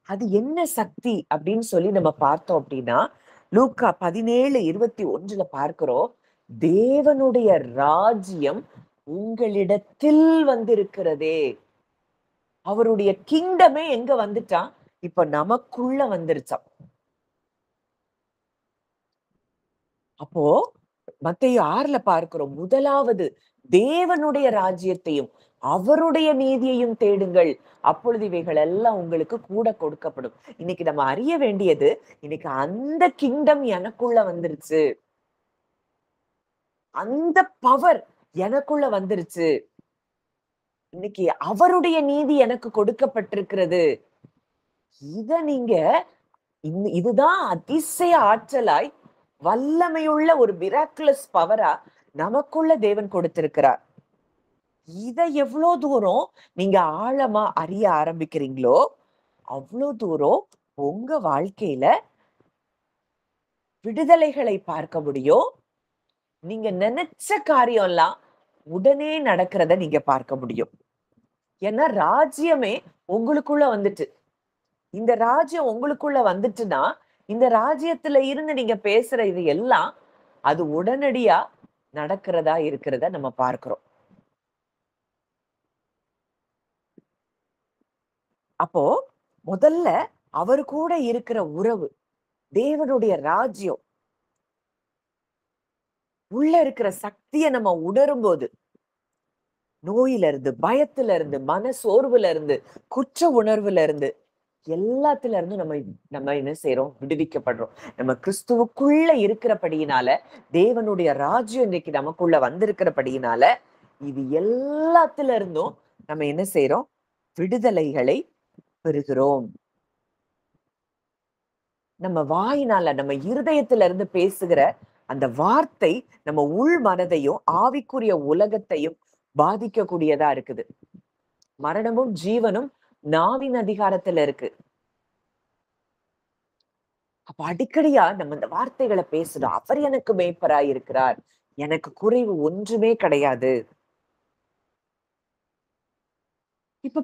அது என்ன சக்தி அப்படின்னு சொல்லி நம்ம பார்த்தோம் அப்படின்னா, லூக்கா 17:21 பார்க்கிறோம். தேவனுடைய ராஜ்யம் உங்களிடத்தில் வந்திருக்கிறதே. அவருடைய கிங்டமே எங்க வந்துட்டான்? இப்ப நமக்குள்ள வந்துருச்சாம். அப்போ மத்தேயு 6ல பார்க்கிறோம். முதலாவது தேவனுடைய ராஜ்யத்தையும் அவருடைய நீதியையும் தேடுங்கள். அப்பொழுது இவைகள் எல்லாம் உங்களுக்கு கூட கொடுக்கப்படும். இன்னைக்கு நம்ம அறிய வேண்டியது, இன்னைக்கு அந்த கிங்டம் எனக்குள்ள வந்துருச்சு. அந்த பவர் எனக்குள்ள வந்துருச்சு. இன்னைக்கு அவருடைய நீதி எனக்கு கொடுக்கப்பட்டிருக்கிறது. இத நீங்க இதுதான் அதிசய ஆற்றலாய் வல்லமையுள்ள ஒரு மிராக்குலஸ் பவரா நமக்குள்ள தேவன் கொடுத்திருக்கிறார். இத எவ்வளவு தூரம் நீங்க ஆழமா அறிய ஆரம்பிக்கிறீங்களோ, அவ்வளவு தூரம் உங்க வாழ்க்கையில விடுதலைகளை பார்க்க முடியும். நீங்க நினைச்ச காரியம்லாம் உடனே நடக்கிறத நீங்க பார்க்க முடியும். ஏன்னா ராஜ்யமே உங்களுக்குள்ள வந்துட்டு. இந்த ராஜ்யம் உங்களுக்குள்ள வந்துட்டுன்னா, இந்த ராஜ்யத்துல இருந்து நீங்க பேசுற இது எல்லாம் அது உடனடியா நடக்கிறதா இருக்கிறத நம்ம பார்க்கிறோம். அப்போ முதல்ல அவர் கூட இருக்கிற உறவு, தேவனுடைய ராஜ்யம் உள்ள இருக்கிற சக்திய நம்ம உணரும்போது, நோயில இருந்து, பயத்துல இருந்து, மன சோர்வுல இருந்து, குற்ற உணர்வுல இருந்து, எல்லாத்துல இருந்து நம்ம என்ன செய்றோம்? விடுவிக்கப்படுறோம். நம்ம கிறிஸ்துவுக்குள்ள இருக்கிறபடியினால, தேவனுடைய ராஜ்யம் இன்னைக்கு நமக்குள்ள வந்திருக்கிறபடியினால, இது எல்லாத்துல இருந்தும் நம்ம என்ன செய்றோம்? விடுதலைகளை பெறுகிறோம். நம்ம வாயினால, நம்ம இருதயத்துல இருந்து பேசுகிற அந்த வார்த்தை நம்ம உள் மனதையும், ஆவிக்குரிய உலகத்தையும் பாதிக்கக்கூடியதா இருக்குது. மரணமும் ஜீவனும் நாவின் அதிகாரத்துல இருக்கு. அப்ப அடிக்கடியா நம்ம இந்த வார்த்தைகளை பேசுறோம். அவர் எனக்கு மேய்ப்பராய் இருக்கிறார். எனக்கு குறைவு ஒன்றுமே கிடையாது. இப்ப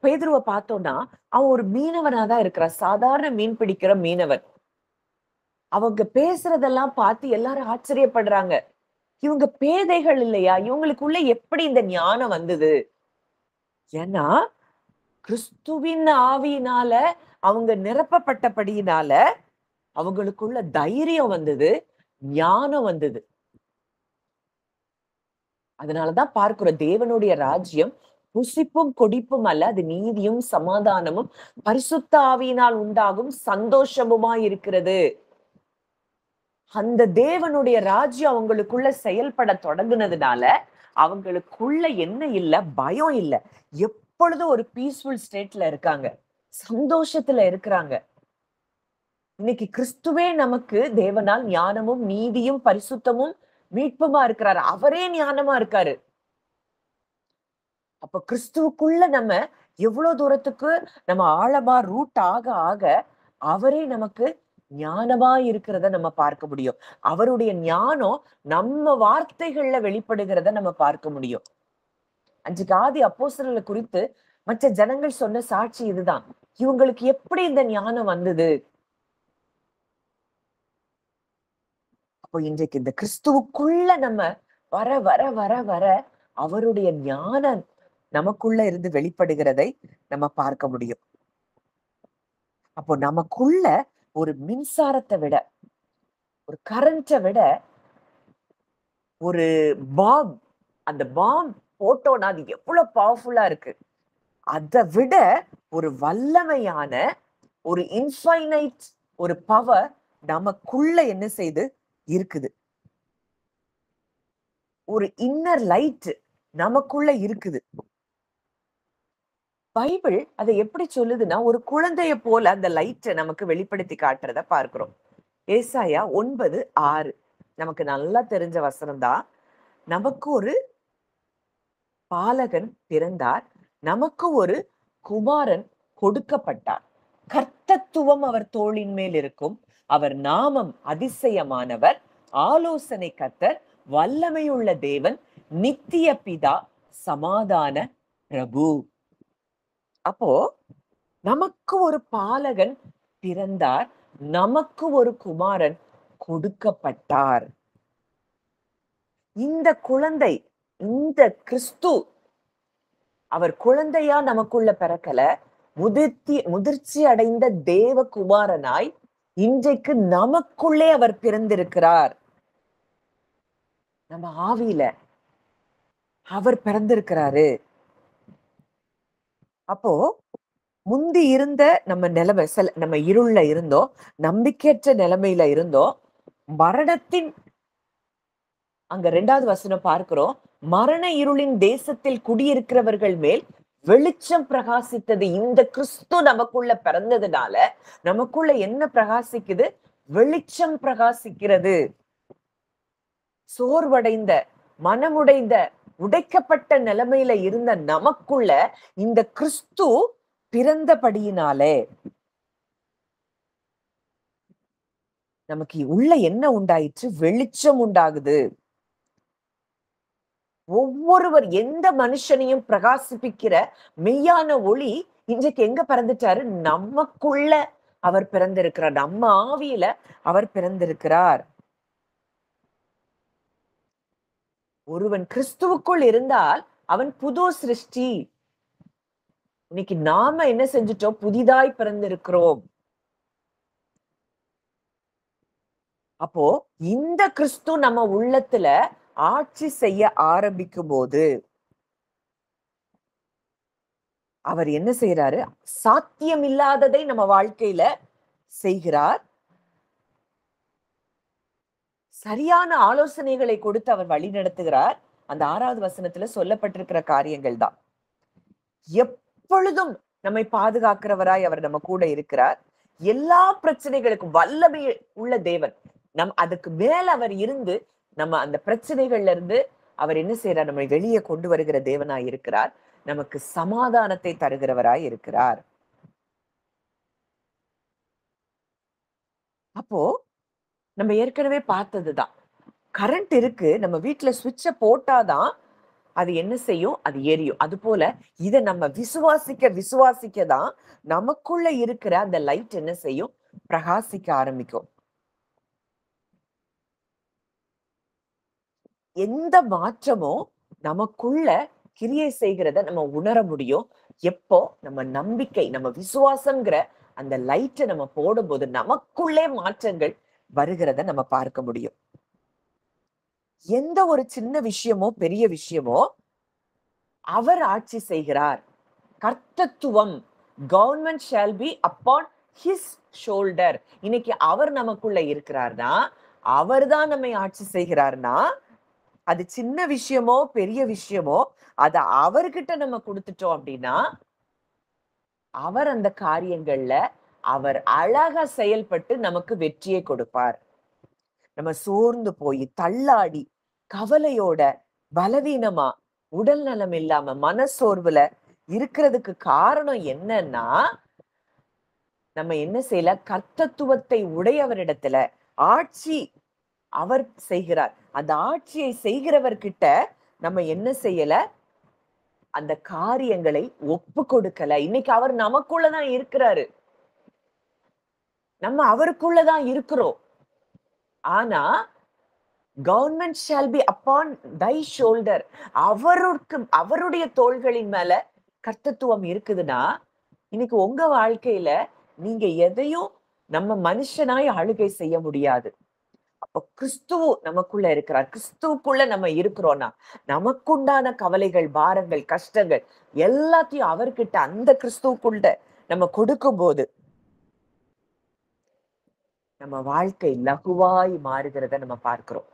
பேதுருவ பார்த்தோம்னா, அவன் ஒரு மீனவனா தான் இருக்கிறான். சாதாரண மீன் பிடிக்கிற மீனவன். அவங்க பேசுறதெல்லாம் பார்த்து எல்லாரும் ஆச்சரியப்படுறாங்க. இவங்க பேதைகள் இல்லையா? இவங்களுக்குள்ள எப்படி இந்த ஞானம் வந்தது? ஏன்னா, கிறிஸ்துவின் ஆவியினால அவங்க நிரப்பப்பட்டபடியினால அவங்களுக்குள்ள தைரியம் வந்தது, ஞானம் வந்தது. அதனாலதான் பார்க்கிறோம் தேவனுடைய ராஜ்யம் புசிப்பும் கொடிப்பும் அல்ல, அது நீதியும் சமாதானமும் பரிசுத்த ஆவியினால் உண்டாகும் சந்தோஷமுமாய் இருக்கிறது. அந்த தேவனுடைய ராஜ்யம் அவங்களுக்குள்ள செயல்பட தொடங்குனதுனால அவங்களுக்குள்ள என்ன இல்ல, பயம் இல்ல. எப்பொழுதும் ஒரு பீஸ்ஃபுல் ஸ்டேட்ல இருக்காங்க. சந்தோஷத்துல இருக்கிறாங்க. இன்னைக்கு கிறிஸ்துவே நமக்கு தேவனால் ஞானமும் நீதியும் பரிசுத்தமும் மீட்புமா இருக்கிறாரு. அவரே ஞானமா இருக்காரு. அப்ப கிறிஸ்துவுக்குள்ள நம்ம எவ்வளவு தூரத்துக்கு நம்ம ஆழமா ரூட் ஆக ஆக அவரே நமக்கு ஞானமா இருக்கிறத நம்ம பார்க்க முடியும். அவருடைய ஞானம் நம்ம வார்த்தைகள்ல வெளிப்படுகிறத நம்ம பார்க்க முடியும். அன்றைக்கு ஆதி அப்போஸ்தலர்களை குறித்து மற்ற ஜனங்கள் சொன்ன சாட்சி இதுதான். இவங்களுக்கு எப்படி இந்த ஞானம் வந்தது? அப்போ இன்றைக்கு இந்த கிறிஸ்துவுக்குள்ள நம்ம வர வர வர வர அவருடைய ஞானம் நமக்குள்ள இருந்து வெளிப்படுகிறதை நம்ம பார்க்க முடியும். அப்போ நமக்குள்ள ஒரு மின்சாரத்தை விட, ஒரு கரண்ட்டை விட, ஒரு பாம், அந்த பாம் போட்டோம்னா அது எவ்வளவு பவர்ஃபுல்லா இருக்கு. அதை விட ஒரு வல்லமையான ஒரு இன்ஃபைனைட் ஒரு பவர் நமக்குள்ள என்ன செய்து இருக்குது. ஒரு இன்னர் லைட் நமக்குள்ள இருக்குது. பைபிள் அதை எப்படி சொல்லுதுன்னா, ஒரு குழந்தைய போல அந்த லைட்ட நமக்கு வெளிப்படுத்தி காட்டுறத பார்க்கிறோம். ஏசாயா 9:6 நமக்கு நல்லா தெரிஞ்ச வசனம் தான். நமக்கு ஒரு பாலகன் பிறந்தார், நமக்கு ஒரு குமாரன் கொடுக்கப்பட்டார். கர்த்தத்துவம் அவர் தோளின் மேல் இருக்கும். அவர் நாமம் அதிசயமானவர், ஆலோசனை கர்த்தர், வல்லமையுள்ள தேவன், நித்திய பிதா, சமாதான பிரபு. அப்போ நமக்கு ஒரு பாலகன் பிறந்தார், நமக்கு ஒரு குமாரன் கொடுக்கப்பட்டார். இந்த குழந்தை, இந்த கிறிஸ்து, அவர் குழந்தையா நமக்குள்ள பிறக்கல, முதிர்ச்சி அடைந்த தேவ குமாரனாய் இன்றைக்கு நமக்குள்ளே அவர் பிறந்திருக்கிறார். நம்ம ஆவியில அவர் பிறந்திருக்கிறாரு. அப்போ முந்தி இருந்த நம்ம நிலைமை, நம்ம இருள்ல இருந்தோம், நம்பிக்கையற்ற நிலைமையில இருந்தோம். மரணத்தின் அங்க 2வது வசனம் பார்க்கிறோம். மரண இருளின் தேசத்தில் குடியிருக்கிறவர்கள் மேல் வெளிச்சம் பிரகாசித்தது. இந்த கிறிஸ்து நமக்குள்ள பிறந்ததுனால நமக்குள்ள என்ன பிரகாசிக்குது? வெளிச்சம் பிரகாசிக்கிறது. சோர்வடைந்த, மனமுடைந்த, உடைக்கப்பட்ட நிலைமையில இருந்த நமக்குள்ள இந்த கிறிஸ்து பிறந்தபடியினாலே நமக்கு உள்ள என்ன உண்டாயிற்று? வெளிச்சம் உண்டாகுது. ஒவ்வொருவர், எந்த மனுஷனையும் பிரகாசிப்பிக்கிற மெய்யான ஒளி இன்றைக்கு எங்க பிறந்துட்டாரு? நமக்குள்ள அவர் பிறந்திருக்கிறார். நம்ம ஆவியில அவர் பிறந்திருக்கிறார். ஒருவன் கிறிஸ்துவுக்குள் இருந்தால் அவன் புது சிருஷ்டி. இன்னைக்கு நாம என்ன செஞ்சுட்டோம்? புதிதாய் பிறந்திருக்கிறோம். அப்போ இந்த கிறிஸ்து நம்ம உள்ளத்துல ஆட்சி செய்ய ஆரம்பிக்கும் போது அவர் என்ன செய்யறாரு? சாத்தியம் இல்லாததை நம்ம வாழ்க்கையில செய்கிறார். சரியான ஆலோசனைகளை கொடுத்து அவர் வழி நடத்துகிறார். அந்த 6வது வசனத்துல சொல்லப்பட்டிருக்கிற காரியங்கள் தான். எப்பொழுதும் நம்மை பாதுகாக்கிறவராய் அவர் நம்ம கூட இருக்கிறார். எல்லா பிரச்சனைகளுக்கும் வல்லமை உள்ள தேவன். அதுக்கு மேல அவர் இருந்து நம்ம அந்த பிரச்சனைகள்ல இருந்து அவர் என்ன செய்யறார்? நம்மை வெளியே கொண்டு வருகிற தேவனாய் இருக்கிறார். நமக்கு சமாதானத்தை தருகிறவராய் இருக்கிறார். அப்போ நம்ம ஏற்கனவே பார்த்ததுதான். கரண்ட் இருக்கு, நம்ம வீட்டுல சுவிட்ச போட்டாதான் அது என்ன செய்யும்? அது எரியும். அது போல இதை நம்ம விசுவாசிக்கதான் நமக்குள்ள இருக்கிற அந்த லைட் என்ன செய்யும்? பிரகாசிக்க ஆரம்பிக்கும். எந்த மாற்றமும் நமக்குள்ள கிரியை செய்கிறத நம்ம உணர முடியும். எப்போ நம்ம நம்பிக்கை, நம்ம விசுவாசம்ங்கிற அந்த லைட்டை நம்ம போடும்போது நமக்குள்ளே மாற்றங்கள் வருகிறத நம்ம பார்க்க முடியும். எந்த ஒரு சின்ன விஷயமோ பெரிய விஷயமோ அவர் ஆட்சி செய்கிறார். கர்த்தத்துவம், government shall be upon his shoulder. இன்னைக்கு அவர் நமக்குள்ள இருக்கிறார்னா, அவர் தான் நம்மை ஆட்சி செய்கிறார்னா, அது சின்ன விஷயமோ பெரிய விஷயமோ அத அவர்கிட்ட நம்ம கொடுத்துட்டோம் அப்படின்னா, அவர் அந்த காரியங்கள்ல அவர் அழகா செயல்பட்டு நமக்கு வெற்றியை கொடுப்பார். நம்ம சோர்ந்து போய் தள்ளாடி கவலையோட பலவீனமா உடல் நலம் இல்லாம மனசோர்வுல இருக்கிறதுக்கு காரணம் என்னன்னா, நம்ம என்ன செய்யல? கர்த்தத்துவத்தை உடையவரிடத்துல ஆட்சி அவர் செய்கிறார். அந்த ஆட்சியை செய்கிறவர்கிட்ட நம்ம என்ன செய்யல? அந்த காரியங்களை ஒப்பு கொடுக்கல. இன்னைக்கு அவர் நமக்குள்ளதான் இருக்கிறாரு. நம்ம அவருக்குள்ளதான் இருக்கிறோம். ஆனா government shall be upon thy shoulder. அவருடைய தோள்களின் மேல கர்த்தத்துவம் இருக்குதுன்னா, இன்னைக்கு உங்க வாழ்க்கையில நீங்க எதையும் நம்ம மனுஷனாய் ஆளுகை செய்ய முடியாது. அப்ப கிறிஸ்துவ நமக்குள்ள இருக்கிறார். கிறிஸ்துவுக்குள்ள நம்ம இருக்கிறோம்னா, நமக்குண்டான கவலைகள், பாரங்கள், கஷ்டங்கள் எல்லாத்தையும் அவர்கிட்ட அந்த கிறிஸ்துவுக்குள்ள நம்ம கொடுக்கும் போது நம்ம வாழ்க்கை லகுவாய் மாறுகிறத நம்ம பார்க்கிறோம்.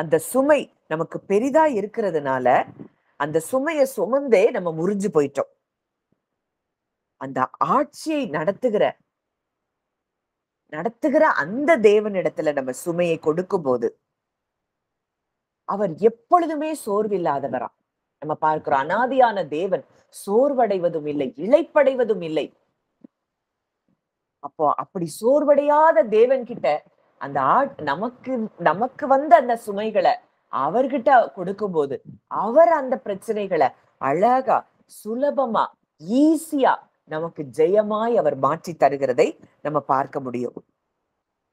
அந்த சுமை நமக்கு பெரிதா இருக்கிறதுனால அந்த சுமையை சுமந்தே நம்ம முறிஞ்சு போயிட்டோம். அந்த ஆட்சியை நடத்துகிற அந்த தேவனிடத்துல நம்ம சுமையை கொடுக்கும் போது அவர் எப்பொழுதுமே சோர்வில்லாதவரா நம்ம பார்க்கிறோம். அனாதியான தேவன் சோர்வடைவதும் இல்லை, இளைப்படைவதும் இல்லை. அப்போ அப்படி சோர்வடையாத தேவன் கிட்ட அந்த நமக்கு நமக்கு வந்த அந்த சுமைகளை அவர்கிட்ட கொடுக்கும் போது அவர் அந்த பிரச்சனைகளை அழகா, சுலபமா, ஈஸியா நமக்கு ஜெயமாய் அவர் மாற்றி தருகிறதை நம்ம பார்க்க முடியும்.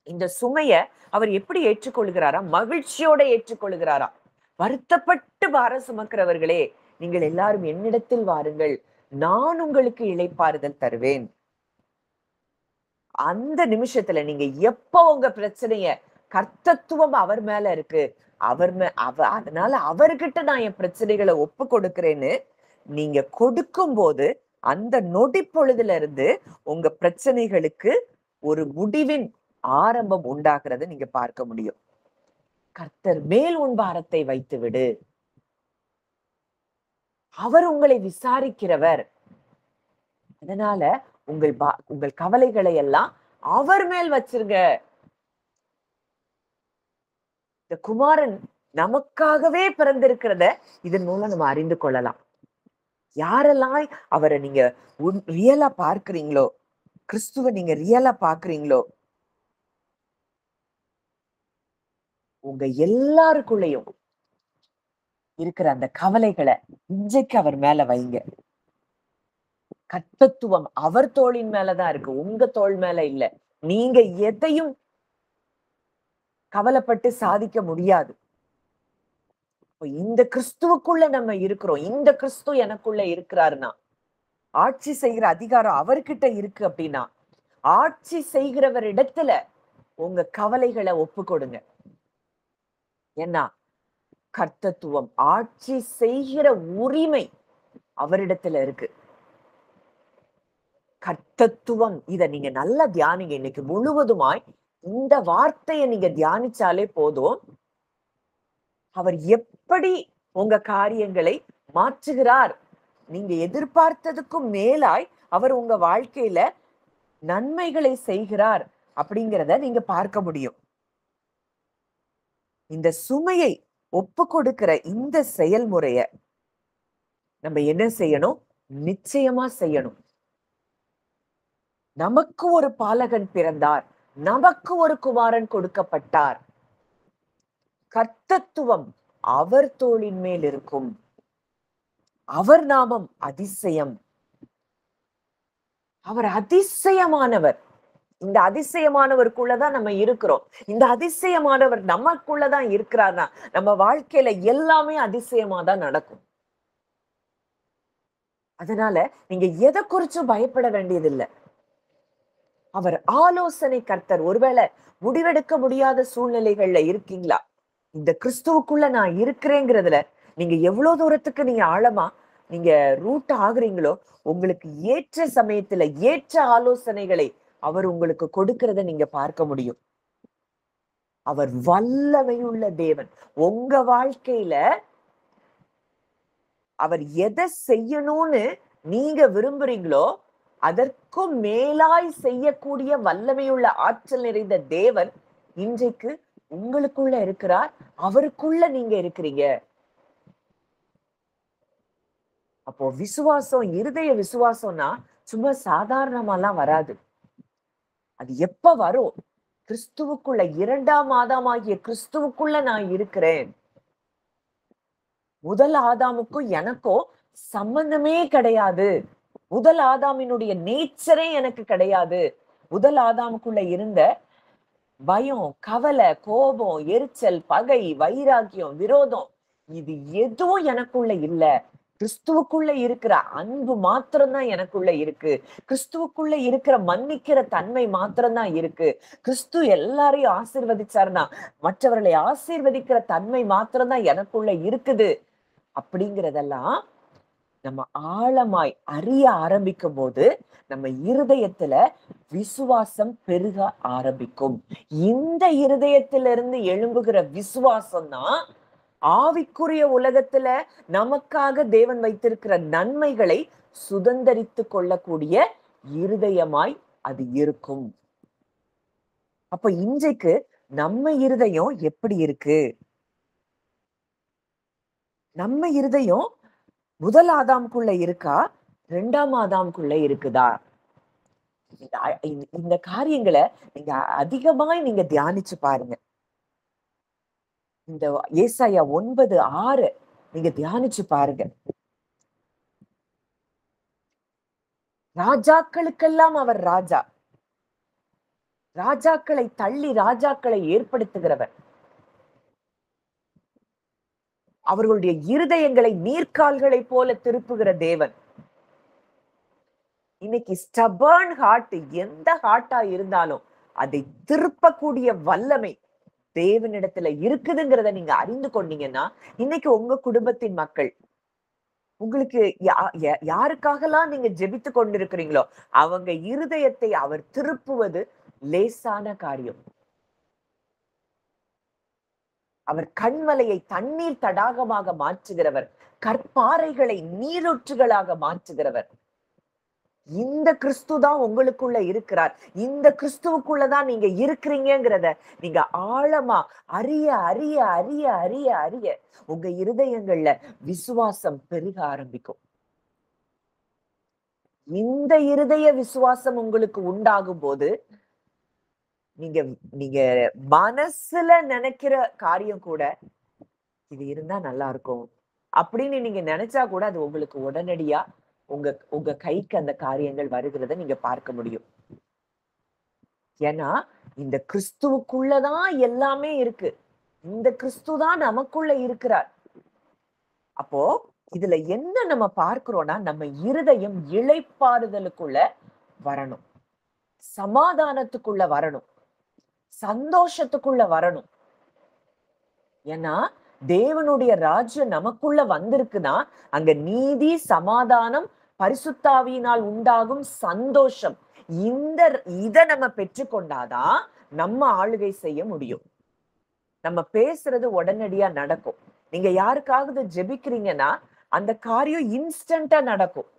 இந்த சுமைய அவர் எப்படி ஏற்றுக்கொள்கிறாரா? மகிழ்ச்சியோட ஏற்றுக்கொள்கிறாரா? வருத்தப்பட்டு பாரம் சுமக்கிறவர்களே, நீங்கள் எல்லாரும் என்னிடத்தில் வாருங்கள், நான் உங்களுக்கு இளைப்பாறுதல் தருவேன். அந்த நிமிஷத்துல நீங்க எப்ப உங்க பிரச்சனைய கர்த்தத்துவம் அவர் மேல இருக்கு, அதனால அவர்கிட்ட நான் என் பிரச்சனைகளை ஒப்பு கொடுக்கிறேன்னு நீங்க கொடுக்கும் போது அந்த நொடி பொழுதுல இருந்து உங்க பிரச்சனைகளுக்கு ஒரு முடிவின் ஆரம்பம் உண்டாகிறத நீங்க பார்க்க முடியும். கர்த்தர் மேல் உன் பாரத்தை வைத்து விடு, அவர் உங்களை விசாரிக்கிறவர். அதனால உங்கள் கவலைகளை எல்லாம் அவர் மேல் வச்சிருங்க. இந்த குமாரன் நமக்காகவே பிறந்திருக்கிறத இதன் மூலம் நம்ம அறிந்து கொள்ளலாம். யாரெல்லாம் அவரை நீங்க ரியலா பார்க்கிறீங்களோ, கிறிஸ்துவ நீங்க ரியலா பாக்குறீங்களோ, உங்க எல்லாருக்குள்ளயும் இருக்கிற அந்த கவலைகளை இன்றைக்கு அவர் மேல வைங்க. கர்த்தத்துவம் அவர் தோளின் மேலதான் இருக்கு, உங்க தோள் மேல இல்ல. நீங்க எதையும் கவலைப்பட்டு சாதிக்க முடியாது. இந்த கிறிஸ்துவுக்குள்ள நம்ம இருக்கிறோம். இந்த கிறிஸ்து எனக்குள்ள இருக்கிறாருன்னா, ஆட்சி செய்கிற அதிகாரம் அவர்கிட்ட இருக்கு அப்படின்னா, ஆட்சி செய்கிறவர் இடத்துல உங்க கவலைகளை ஒப்பு கொடுங்க. ஏன்னா கர்த்தத்துவம், ஆட்சி செய்கிற உரிமை அவரிடத்துல இருக்கு. கர்த்தத்துவம், இத நீங்க நல்லா தியானிங்க. இன்னைக்கு முழுவதுமாய் இந்த வார்த்தையை நீங்க தியானிச்சாலே போதும். அவர் எப்படி உங்க காரியங்களை மாற்றுகிறார், நீங்க எதிர்பார்த்ததுக்கும் மேலாய் அவர் உங்க வாழ்க்கையில நன்மைகளை செய்கிறார் அப்படிங்கிறத நீங்க பார்க்க முடியும். இந்த சுமையை ஒப்பு கொடுக்கிற இந்த செயல்முறைய நம்ம என்ன செய்யணும்? நிச்சயமா செய்யணும். நமக்கு ஒரு பாலகன் பிறந்தார், நமக்கு ஒரு குமாரன் கொடுக்கப்பட்டார். கர்த்தத்துவம் அவர் தோளின் மேல் இருக்கும். அவர் நாமம் அதிசயம். அவர் அதிசயமானவர். இந்த அதிசயமானவருக்குள்ளதான் நம்ம இருக்கிறோம். இந்த அதிசயமானவர் நமக்குள்ளதான் இருக்கிறார்னா நம்ம வாழ்க்கையில எல்லாமே அதிசயமா தான் நடக்கும். அதனால நீங்க எதை குறிச்சும் பயப்பட வேண்டியதில்லை. அவர் ஆலோசனை கர்த்தர். ஒருவேளை முடிவெடுக்க முடியாத சூழ்நிலைகள்ல இருக்கீங்களா? இந்த கிறிஸ்துவுக்குள்ள நான் இருக்கிறேங்கிறதுல நீங்க எவ்வளவு தூரத்துக்கு நீங்க ஆழமா நீங்க ரூட் ஆகுறீங்களோ, உங்களுக்கு ஏற்ற சமயத்துல ஏற்ற ஆலோசனைகளை அவர் உங்களுக்கு கொடுக்கிறத நீங்க பார்க்க முடியும். அவர் வல்லமையுள்ள தேவன். உங்க வாழ்க்கையில அவர் எதை செய்யணும்னு நீங்க விரும்புறீங்களோ அதற்கும் மேலாய் செய்யக்கூடிய வல்லமையுள்ள ஆற்றல் நிறைந்த தேவன் இன்றைக்கு உங்களுக்குள்ள இருக்கிறார். அவருக்குள்ள நீங்க இருக்கிறீங்க. அப்போ விசுவாசம், இருதய விசுவாசம்னா சும்மா சாதாரணமாலாம் வராது. அது எப்ப வரும்? கிறிஸ்துவுக்குள்ள, இரண்டாம் ஆதாமாகிய கிறிஸ்துவுக்குள்ள நான் இருக்கிறேன். முதல் ஆதாமுக்கும் எனக்கும் சம்பந்தமே கிடையாது. முதல் ஆதாமினுடைய நேச்சரே எனக்கு கிடையாது. முதல் ஆதாமுக்குள்ள இருந்த பயம், கவலை, கோபம், எரிச்சல், பகை, வைராக்கியம், விரோதம், இது எதுவும் எனக்குள்ள இல்ல. கிறிஸ்துவுக்குள்ள இருக்கிற அன்பு மாத்திரம்தான் எனக்குள்ள இருக்கு. கிறிஸ்துவுக்குள்ள இருக்கிற மன்னிக்கிற தன்மை மாத்திரம்தான் இருக்கு. கிறிஸ்து எல்லாரையும் ஆசீர்வதிச்சாருன்னா மற்றவர்களை ஆசீர்வதிக்கிற தன்மை மாத்திரம்தான் எனக்குள்ள இருக்குது. அப்படிங்கிறதெல்லாம் நம்ம ஆழமாய் அறிய ஆரம்பிக்கும் போது நம்ம இருதயத்துல விசுவாசம் பெருக ஆரம்பிக்கும். இந்த இருதயத்திலிருந்து எழும்புகிற விசுவாசம் தான் ஆவிக்குரிய உலகத்துல நமக்காக தேவன் வைத்திருக்கிற நன்மைகளை சுதந்தரித்து கொள்ளக்கூடிய இருதயமாய் அது இருக்கும். அப்ப இன்றைக்கு நம்ம இருதயம் எப்படி இருக்கு? நம்ம இருதயம் முதல் ஆதாம்குள்ள இருக்கா? 2ஆம் ஆதாம்குள்ள இருக்குதா? இந்த காரியங்கள நீங்க அதிகமாய் நீங்க தியானிச்சு பாருங்க. இந்த ஏசாயா 9:6 நீங்க தியானிச்சு பாருங்க. ராஜாக்களுக்கெல்லாம் அவர் ராஜா. ராஜாக்களை தள்ளி ராஜாக்களை ஏற்படுத்துகிறவர். அவர்களுடைய இருதயங்களை நீர்க்கால்களைப் போல திருப்புகிற தேவன். இன்னைக்கு ஸ்டபர்ன் ஹார்ட் எந்த ஹார்ட்டா இருந்தாலும் அதை திருப்பக்கூடிய வல்லமை தேவனிடத்துல இருக்குதுங்கிறத நீங்க அறிந்து கொண்டீங்கன்னா, இன்னைக்கு உங்க குடும்பத்தின் மக்கள் உங்களுக்கு யாருக்காகலாம் நீங்க ஜெபித்து கொண்டிருக்கிறீங்களோ அவங்க இருதயத்தை அவர் திருப்புவது லேசான காரியம். அவர் கண்மலையை தண்ணீர் தடாகமாக மாற்றுகிறவர், கற்பாறைகளை நீரூற்றுகளாக மாற்றுகிறவர். இந்த கிறிஸ்து தான் உங்களுக்குள்ள இருக்கிறார். இந்த கிறிஸ்துவுக்குள்ளதான் நீங்க இருக்கிறீங்கிறத நீங்க ஆழமா அறிய அறிய அறிய அறிய அறிய உங்க இருதயங்கள்ல விசுவாசம் பெருக ஆரம்பிக்கும். இந்த இருதய விசுவாசம் உங்களுக்கு உண்டாகும் போது நீங்க நீங்க மனசுல நினைக்கிற காரியம் கூட இது இருந்தா நல்லா இருக்கும் அப்படின்னு நீங்க நினைச்சா கூட அது உங்களுக்கு உடனடியா உங்க உங்க கைக்கு அந்த காரியங்கள் வருகிறத நீங்க பார்க்க முடியும். ஏன்னா இந்த கிறிஸ்துவுக்குள்ளதான் எல்லாமே இருக்கு. இந்த கிறிஸ்து தான் நமக்குள்ள இருக்கிறார். அப்போ இதுல என்ன நம்ம பார்க்கிறோம்னா, நம்ம இருதயம் இளைப்பாறுதலுக்குள்ள வரணும், சமாதானத்துக்குள்ள வரணும், சந்தோஷத்துக்குள்ள வரணும். ஏன்னா தேவனுடைய ராஜ்யம் நமக்குள்ள வந்திருக்குன்னா அங்க நீதி, சமாதானம், பரிசுத்தாவியினால் உண்டாகும் சந்தோஷம், இத நம்ம பெற்றுக்கொண்டாதான் நம்ம ஆளுகை செய்ய முடியும். நம்ம பேசுறது உடனடியா நடக்கும். நீங்க யாருக்காவது ஜெபிக்கிறீங்கன்னா அந்த காரியம் இன்ஸ்டன்டா நடக்கும்.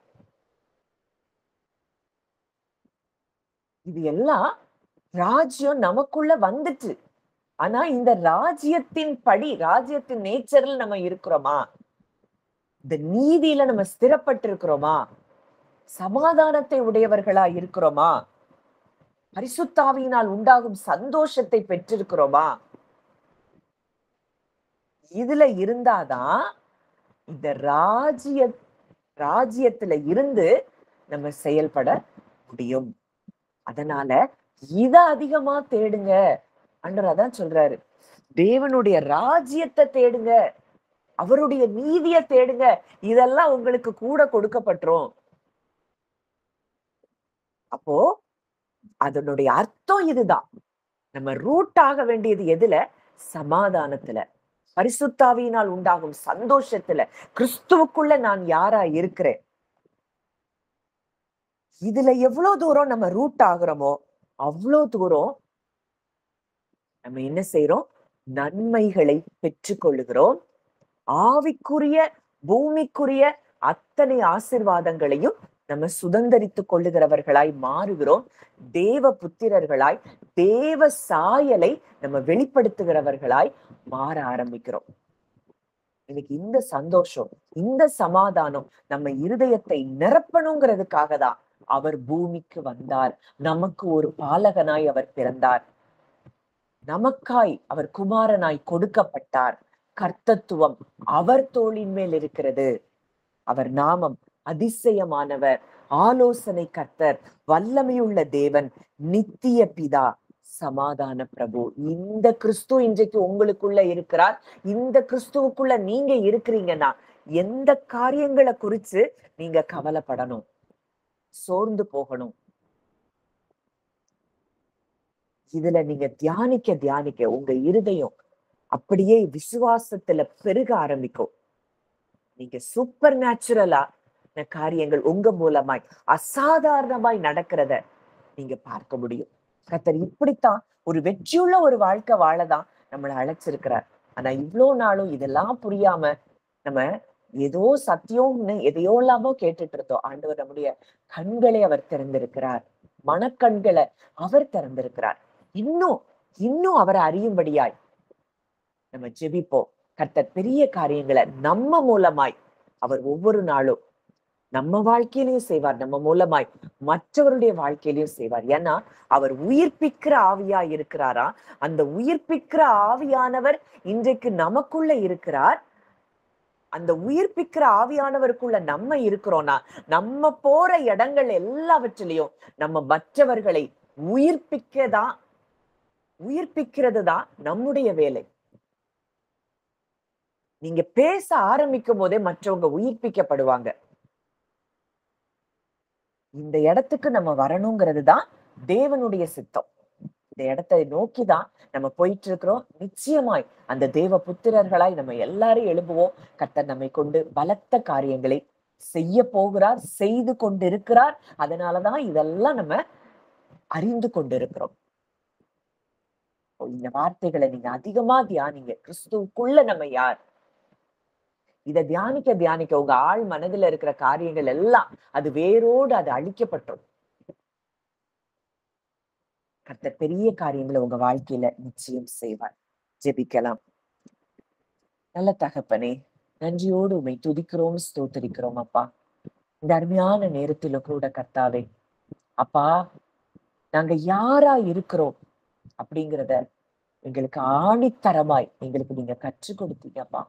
இது எல்லாம் ராஜ்யம் நமக்குள்ள வந்துட்டு. ஆனா இந்த ராஜ்யத்தின் படி, ராஜ்யத்தின் நேச்சர்ல நம்ம இருக்கிறோமா? இந்த நீதியில நம்ம ஸ்திரப்பட்டு இருக்கிறோமா? சமாதானத்தை உடையவர்களா இருக்கிறோமா? பரிசுத்தாவியினால் உண்டாகும் சந்தோஷத்தை பெற்றிருக்கிறோமா? இதுல இருந்தாதான் இந்த ராஜ்யத்துல இருந்து நம்ம செயல்பட முடியும். அதனால இத அதிகமா தேடுங்க. ஆண்டவர் அதான் சொல்றாரு. தேவனுடைய ராஜ்யத்தை தேடுங்க, அவருடைய நீதியை தேடுங்க, இதெல்லாம் உங்களுக்கு கூட கொடுக்கப்பட்டுரும். அப்போ அதனுடைய அர்த்தம் இதுதான். நம்ம ரூட் ஆக வேண்டியது எதுல? சமாதானத்துல, பரிசுத்தாவியினால் உண்டாகும் சந்தோஷத்துல, கிறிஸ்துவுக்குள்ள நான் யாரா இருக்கிறேன். இதுல எவ்வளவு தூரம் நம்ம ரூட் ஆகுறோமோ அவ்வளவு தூரம் நம்ம என்ன செய்யறோம்? நன்மைகளை பெற்றுக்கொள்ளுகிறோம். ஆவிக்குரிய, பூமிக்குரிய அத்தனை ஆசீர்வாதங்களையும் நம்ம சுதந்தரித்துக் கொள்ளுகிறவர்களாய் மாறுகிறோம். தேவ புத்திரர்களாய், தேவ சாயலை நம்ம வெளிப்படுத்துகிறவர்களாய் மாற ஆரம்பிக்கிறோம். இன்னைக்கு இந்த சந்தோஷம், இந்த சமாதானம் நம்ம இருதயத்தை நிரப்பணுங்கிறதுக்காக தான் அவர் பூமிக்கு வந்தார். நமக்கு ஒரு பாலகனாய் அவர் பிறந்தார். நமக்காய் அவர் குமாரனாய் கொடுக்கப்பட்டார். கர்த்தத்துவம் அவர் தோளின் மேல் இருக்கிறது. அவர் நாமம் அதிசயமானவர், ஆலோசனை கர்த்தர், வல்லமையுள்ள தேவன், நித்திய பிதா, சமாதான பிரபு. இந்த கிறிஸ்து இன்றைக்கு உங்களுக்குள்ள இருக்கிறார். இந்த கிறிஸ்துவுக்குள்ள நீங்க இருக்கிறீங்கன்னா எந்த காரியங்களை குறிச்சு நீங்க கவலைப்படணும், சோர்ந்து போகணும்? இதுல நீங்க தியானிக்க தியானிக்க உங்க இருதயம் அப்படியே விசுவாசத்துல பெருக ஆரம்பிக்கும். நீங்க சூப்பர் நேச்சுரலா காரியங்கள் உங்க மூலமாய் அசாதாரணமாய் நடக்கிறத நீங்க பார்க்க முடியும். கர்த்தர் இப்படித்தான் ஒரு வெற்றியுள்ள ஒரு வாழ்க்கை வாழதான் நம்மளை அழைச்சிருக்கிறார். ஆனா இவ்வளவு நாளும் இதெல்லாம் புரியாம நம்ம ஏதோ சத்தியம்னு எதையோ இல்லாமோ கேட்டுட்டு இருந்தோம். ஆண்டவர் நம்முடைய கண்களை அவர் திறந்திருக்கிறார். மனக்கண்களை அவர் திறந்திருக்கிறார். இன்னும் இன்னும் அவரை அறியும்படியாய் நம்ம ஜெபிப்போம். கர்த்தர் பெரிய காரியங்களை நம்ம மூலமாய் அவர் ஒவ்வொரு நாளும் நம்ம வாழ்க்கையிலையும் செய்வார். நம்ம மூலமாய் மற்றவருடைய வாழ்க்கையிலையும் செய்வார். ஏன்னா அவர் உயிர்ப்பிக்கிற ஆவியா இருக்கிறாரா. அந்த உயிர்ப்பிக்கிற ஆவியானவர் இன்றைக்கு நமக்குள்ள இருக்கிறார். அந்த உயிர்ப்பிக்கிற ஆவியானவருக்குள்ள நம்ம இருக்கிறோம்னா நம்ம போற இடங்கள் எல்லாவற்றிலையும் நம்ம மற்றவர்களை உயிர்ப்பிக்கிறது தான் நம்முடைய வேலை. நீங்க பேச ஆரம்பிக்கும் போதே மற்றவங்க உயிர்ப்பிக்கப்படுவாங்க. இந்த இடத்துக்கு நம்ம வரணுங்கிறது தான் தேவனுடைய சித்தம். இந்த இடத்தை நோக்கிதான் நம்ம போயிட்டு இருக்கிறோம். நிச்சயமாய் அந்த தேவ புத்திரர்களாய் நம்ம எல்லாரும் எழுப்புவோம். கர்த்தர் நம்மை கொண்டு பலத்த காரியங்களை செய்ய போகிறார், செய்து கொண்டிருக்கிறார். அதனாலதான் இதெல்லாம் நம்ம அறிந்து கொண்டிருக்கிறோம். இந்த வார்த்தைகளை நீங்க அதிகமா தியானிங்க. கிறிஸ்துவுக்குள்ள நம்ம யார், இதை தியானிக்க உங்க ஆள் மனதுல இருக்கிற காரியங்கள் எல்லாம் அது வேரோடு அது அழிக்கப்பட்டோம். கர்த்தர் பெரிய காரியங்களை உங்க வாழ்க்கையில நிச்சயம் செய்வார். ஜெபிக்கலாம். நல்ல தகப்பனே, நன்றியோடு உம்மை துதிக்கிறோம், ஸ்தோத்திரிக்கிறோம் அப்பா. இந்த அருமையான நேரத்தில கூட கர்த்தாவே, அப்பா நாங்க யாரா இருக்கிறோம் அப்படிங்கிறத எங்களுக்கு ஆணித்தரமாய் எங்களுக்கு நீங்க கற்றுக் கொடுத்தீங்கப்பா.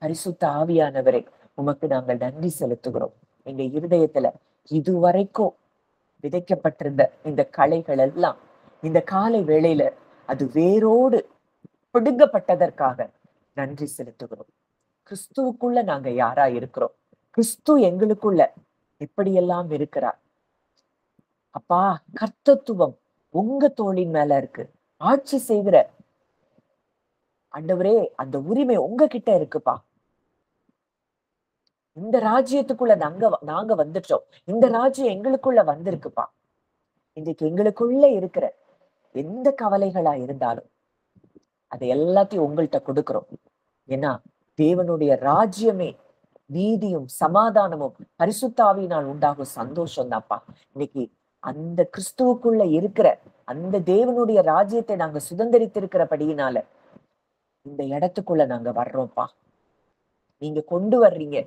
பரிசுத்த ஆவியானவரை உமக்கு நாங்கள் நன்றி செலுத்துகிறோம். எங்க இருதயத்துல இதுவரைக்கும் விதைக்கப்பட்டிருந்த இந்த களைகள் எல்லாம் இந்த காலை வேளையில அது வேரோடு பிடுங்கப்பட்டதற்காக நன்றி செலுத்துகிறோம். கிறிஸ்துவுக்குள்ள நாங்க யாரா இருக்கிறோம், கிறிஸ்து எங்களுக்குள்ள எப்படியெல்லாம் இருக்கிறார் அப்பா. கர்த்தத்துவம் உங்க தோளின் மேல இருக்கு. ஆட்சி செய்கிற ஆண்டவரே அந்த உரிமை உங்ககிட்ட இருக்குப்பா. இந்த ராஜ்யத்துக்குள்ள நாங்க வந்துட்டோம். இந்த ராஜ்யம் எங்களுக்குள்ள வந்திருக்குப்பா. இன்றைக்கு எங்களுக்குள்ள இருக்கிற எந்த கவலைகளா இருந்தாலும் அதை எல்லாத்தையும் உங்கள்கிட்ட கொடுக்கிறோம். ஏன்னா தேவனுடைய ராஜ்யமே நீதியும் சமாதானமும் பரிசுத்த ஆவியினால் உண்டாகும் சந்தோஷம் தான்ப்பா. இன்னைக்கு அந்த கிறிஸ்துவுக்குள்ள இருக்கிற அந்த தேவனுடைய ராஜ்யத்தை நாங்க சுதந்திரித்திருக்கிறபடியினால இந்த இடத்துக்குள்ள நாங்க வர்றோம்ப்பா. நீங்க கொண்டு வர்றீங்க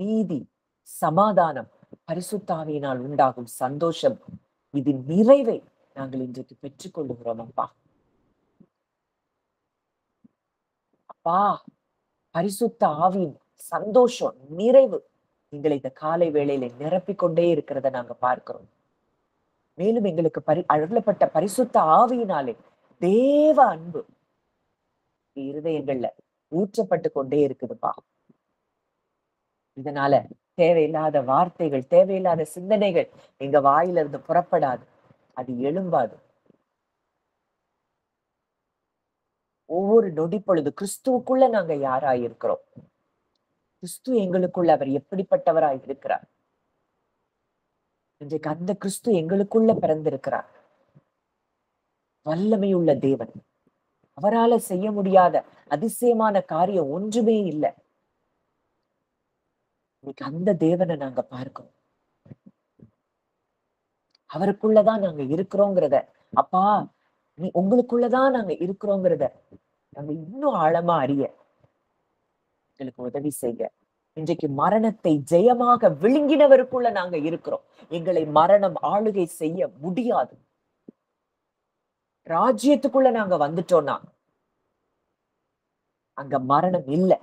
நீதி, சமாதானம், பரிசுத்த ஆவியினால் உண்டாகும் சந்தோஷம். இது நிறைவை நாங்கள் இன்றைக்கு பெற்றுக் கொள்ளுகிறோம் அப்பா. அப்பா, பரிசுத்த ஆவியின் சந்தோஷம், நிறைவு எங்களை இந்த காலை வேளையில நிரப்பிக்கொண்டே இருக்கிறத நாங்க பார்க்கிறோம். மேலும் எங்களுக்கு அருளப்பட்ட பரிசுத்த ஆவியினாலே தேவ அன்பு இருதயங்கள்ல ஊற்றப்பட்டு கொண்டே இருக்குதுப்பா. இதனால தேவையில்லாத வார்த்தைகள், தேவையில்லாத சிந்தனைகள் எங்க வாயிலிருந்து புறப்படாது, அது எழும்பாது. ஒவ்வொரு நொடி பொழுது கிறிஸ்துவுக்குள்ள நாங்க யாராய் இருக்கிறோம், கிறிஸ்து எங்களுக்குள்ள அவர் எப்படிப்பட்டவராய் இருக்கிறார், இன்றைக்கு அந்த கிறிஸ்து எங்களுக்குள்ள பிறந்திருக்கிறார். வல்லமையுள்ள தேவன், அவரால செய்ய முடியாத அதிசயமான காரியம் ஒன்றுமே இல்லை. இன்னைக்கு அந்த தேவனை நாங்க பார்க்கிறோம். அவருக்குள்ளதான் நாங்க இருக்கிறோங்கிறத, அப்பா நீ உங்களுக்குள்ளதான் நாங்க இருக்கிறோங்கிறத நாங்க இன்னும் ஆழமா அறிய எங்களுக்கு உதவி செய்ய. இன்றைக்கு மரணத்தை ஜெயமாக விழுங்கினவருக்குள்ள நாங்க இருக்கிறோம். எங்களை மரணம் ஆளுகை செய்ய முடியாது. ராஜ்யத்துக்குள்ள நாங்க வந்துட்டோம்னா அங்க மரணம் இல்லை.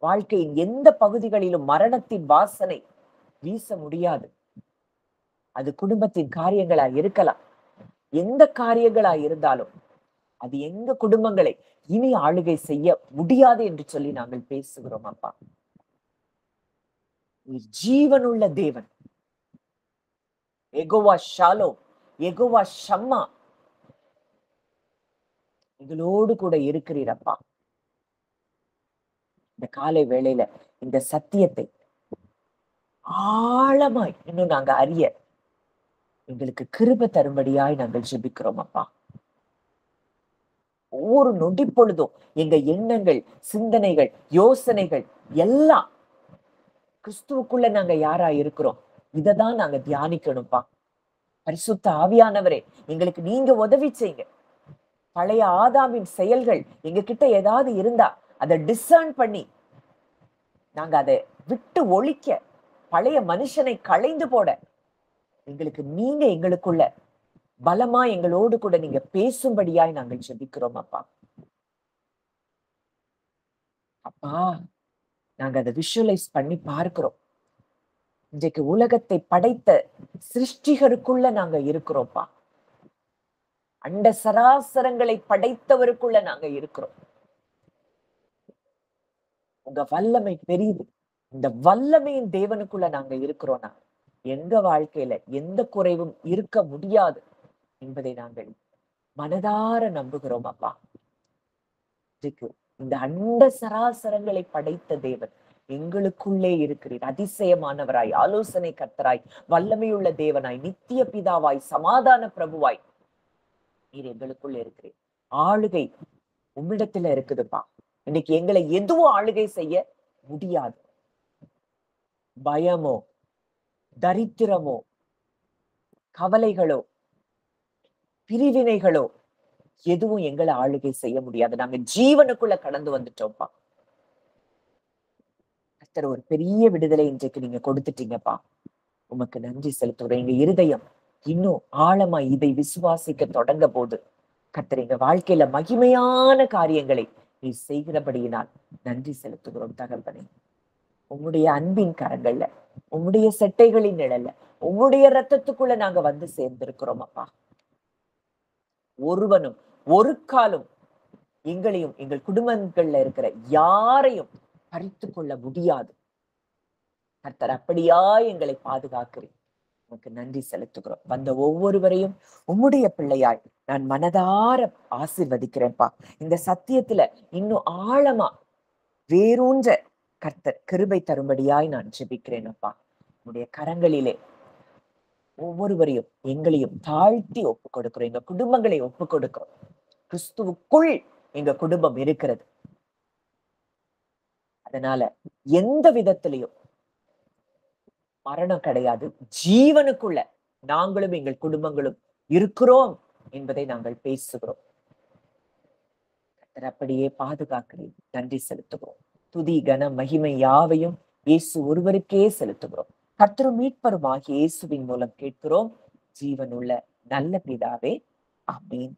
வாழ்க்கையின் எந்த பகுதிகளிலும் மரணத்தின் வாசனை வீச முடியாது. அது குடும்பத்தின் காரியங்களா இருக்கலாம், எந்த காரியங்களா இருந்தாலும் அது எங்க குடும்பங்களை இனி ஆளுகை செய்ய முடியாது என்று சொல்லி நாங்கள் பேசுகிறோம் அப்பா. ஜீவனுள்ள தேவன், யெகோவா ஷாலோம், யெகோவா ஷம்மா எங்களோடு கூட இருக்கிறீரப்பா. இந்த காலை வேளையில இந்த சத்தியத்தை ஆழமாய் இன்னும் நாங்க அறிய எங்களுக்கு கிருபை தரும்படியாய் நாங்கள் ஜெபிக்கிறோம் அப்பா. ஒவ்வொரு நொடி பொழுதும் எங்க எண்ணங்கள், சிந்தனைகள், யோசனைகள் எல்லாம் கிறிஸ்துவுக்குள்ள நாங்க யாரா இருக்கிறோம், இததான் நாங்க தியானிக்கணும்ப்பா. பரிசுத்த ஆவியானவரே, எங்களுக்கு நீங்க உதவி செய்யுங்க. பழைய ஆதாமின் செயல்கள் எங்க கிட்ட ஏதாவது இருந்தா அதை டிசர்ன் பண்ணி நாங்க அதை விட்டு ஒழிக்க, பழைய மனுஷனை களைந்து போட எங்களுக்கு நீங்க எங்களுக்குள்ள பலமா எங்களோடு கூட நீங்க பேசும்படியாய் நாங்கள் ஜெபிக்கிறோம் அப்பா. அப்பா, நாங்க அதை விஷுவலைஸ் பண்ணி பார்க்கிறோம். இன்றைக்கு உலகத்தை படைத்த சிருஷ்டிகருக்குள்ள நாங்க இருக்கிறோம்ப்பா. அண்ட சராசரங்களை படைத்தவருக்குள்ள நாங்க இருக்கிறோம். உங்க வல்லமை பெரியது. இந்த வல்லமையின் தேவனுக்குள்ள நாங்க இருக்கிறோம்னா எங்க வாழ்க்கையில எந்த குறைவும் இருக்க முடியாது என்பதை நாங்கள் மனதார நம்புகிறோம் அப்பா. இந்த அண்ட சராசரங்களை படைத்த தேவன் எங்களுக்குள்ளே இருக்கிறீர். அதிசயமானவராய், ஆலோசனை கர்த்தராய், வல்லமையுள்ள தேவனாய், நித்திய பிதாவாய், சமாதான பிரபுவாய் நீர் எங்களுக்குள்ள இருக்கிறீர். ஆளுகை உம்மிடத்துல இருக்குதுப்பா. இன்னைக்கு எங்களை எதுவும் ஆளுகை செய்ய முடியாது. பயமோ, தரித்திரமோ, கவலைகளோ, பிரிவினைகளோ எதுவும் எங்களை ஆளுகை செய்ய முடியாது. நாங்க ஜீவனுக்குள்ள கடந்து வந்துட்டோம்ப்பா. கர்த்தர் ஒரு பெரிய விடுதலை இன்றைக்கு நீங்க கொடுத்துட்டீங்கப்பா. உமக்கு நன்றி செலுத்துகிறேன். எங்க இருதயம் இன்னும் ஆழமா இதை விசுவாசிக்க தொடங்க போது கர்த்தர் எங்க வாழ்க்கையில மகிமையான காரியங்களை நீ செய்கிறபடியினால் நன்றி செலுத்துகிறோம் தகப்பனே. உம்முடைய அன்பின் கரங்கள்ல, உம்முடைய செட்டைகளின் நிழல்ல, உம்முடைய ரத்தத்துக்குள்ள நாங்க வந்து சேர்ந்திருக்கிறோம் அப்பா. ஒருவனும் ஒரு காலும் எங்களையும் எங்கள் குடும்பங்கள்ல இருக்கிற யாரையும் பறித்து கொள்ள முடியாது. கர்த்தர் அப்படியா எங்களை பாதுகாக்கிறேன். உனக்கு நன்றி செலுத்துகிறோம். வந்த ஒவ்வொருவரையும் உம்முடைய பிள்ளையாய் நான் மனதார ஆசீர்வதிக்கிறேன்ப்பா. இந்த சத்தியத்துல இன்னும் ஆழமா வேரூன்ற கர்த்தர் கிருபை தரும்படியாய் நான் ஜெபிக்கிறேன் அப்பா. உன்னுடைய கரங்களிலே ஒவ்வொருவரையும் எங்களையும் தாழ்த்தி ஒப்பு கொடுக்கிறோம். எங்க குடும்பங்களை ஒப்பு கொடுக்கிறோம். கிறிஸ்துவுக்குள் எங்க குடும்பம் இருக்கிறது. அதனால எந்த விதத்திலையும் மரணம் கிடையாது. ஜீவனுக்குள்ள நாங்களும் எங்கள் குடும்பங்களும் இருக்கிறோம் என்பதை நாங்கள் பேசுகிறோம். கர்த்தர் அப்படியே பாதுகாக்கிறேன். நன்றி செலுத்துகிறோம். துதி கன மகிமை யாவையும் இயேசு ஒருவருக்கே செலுத்துகிறோம். கர்த்தரும் மீட்பருமாகிய இயேசுவின் மூலம் கேட்கிறோம். ஜீவனுள்ள நல்ல பிதாவே, ஆமென்.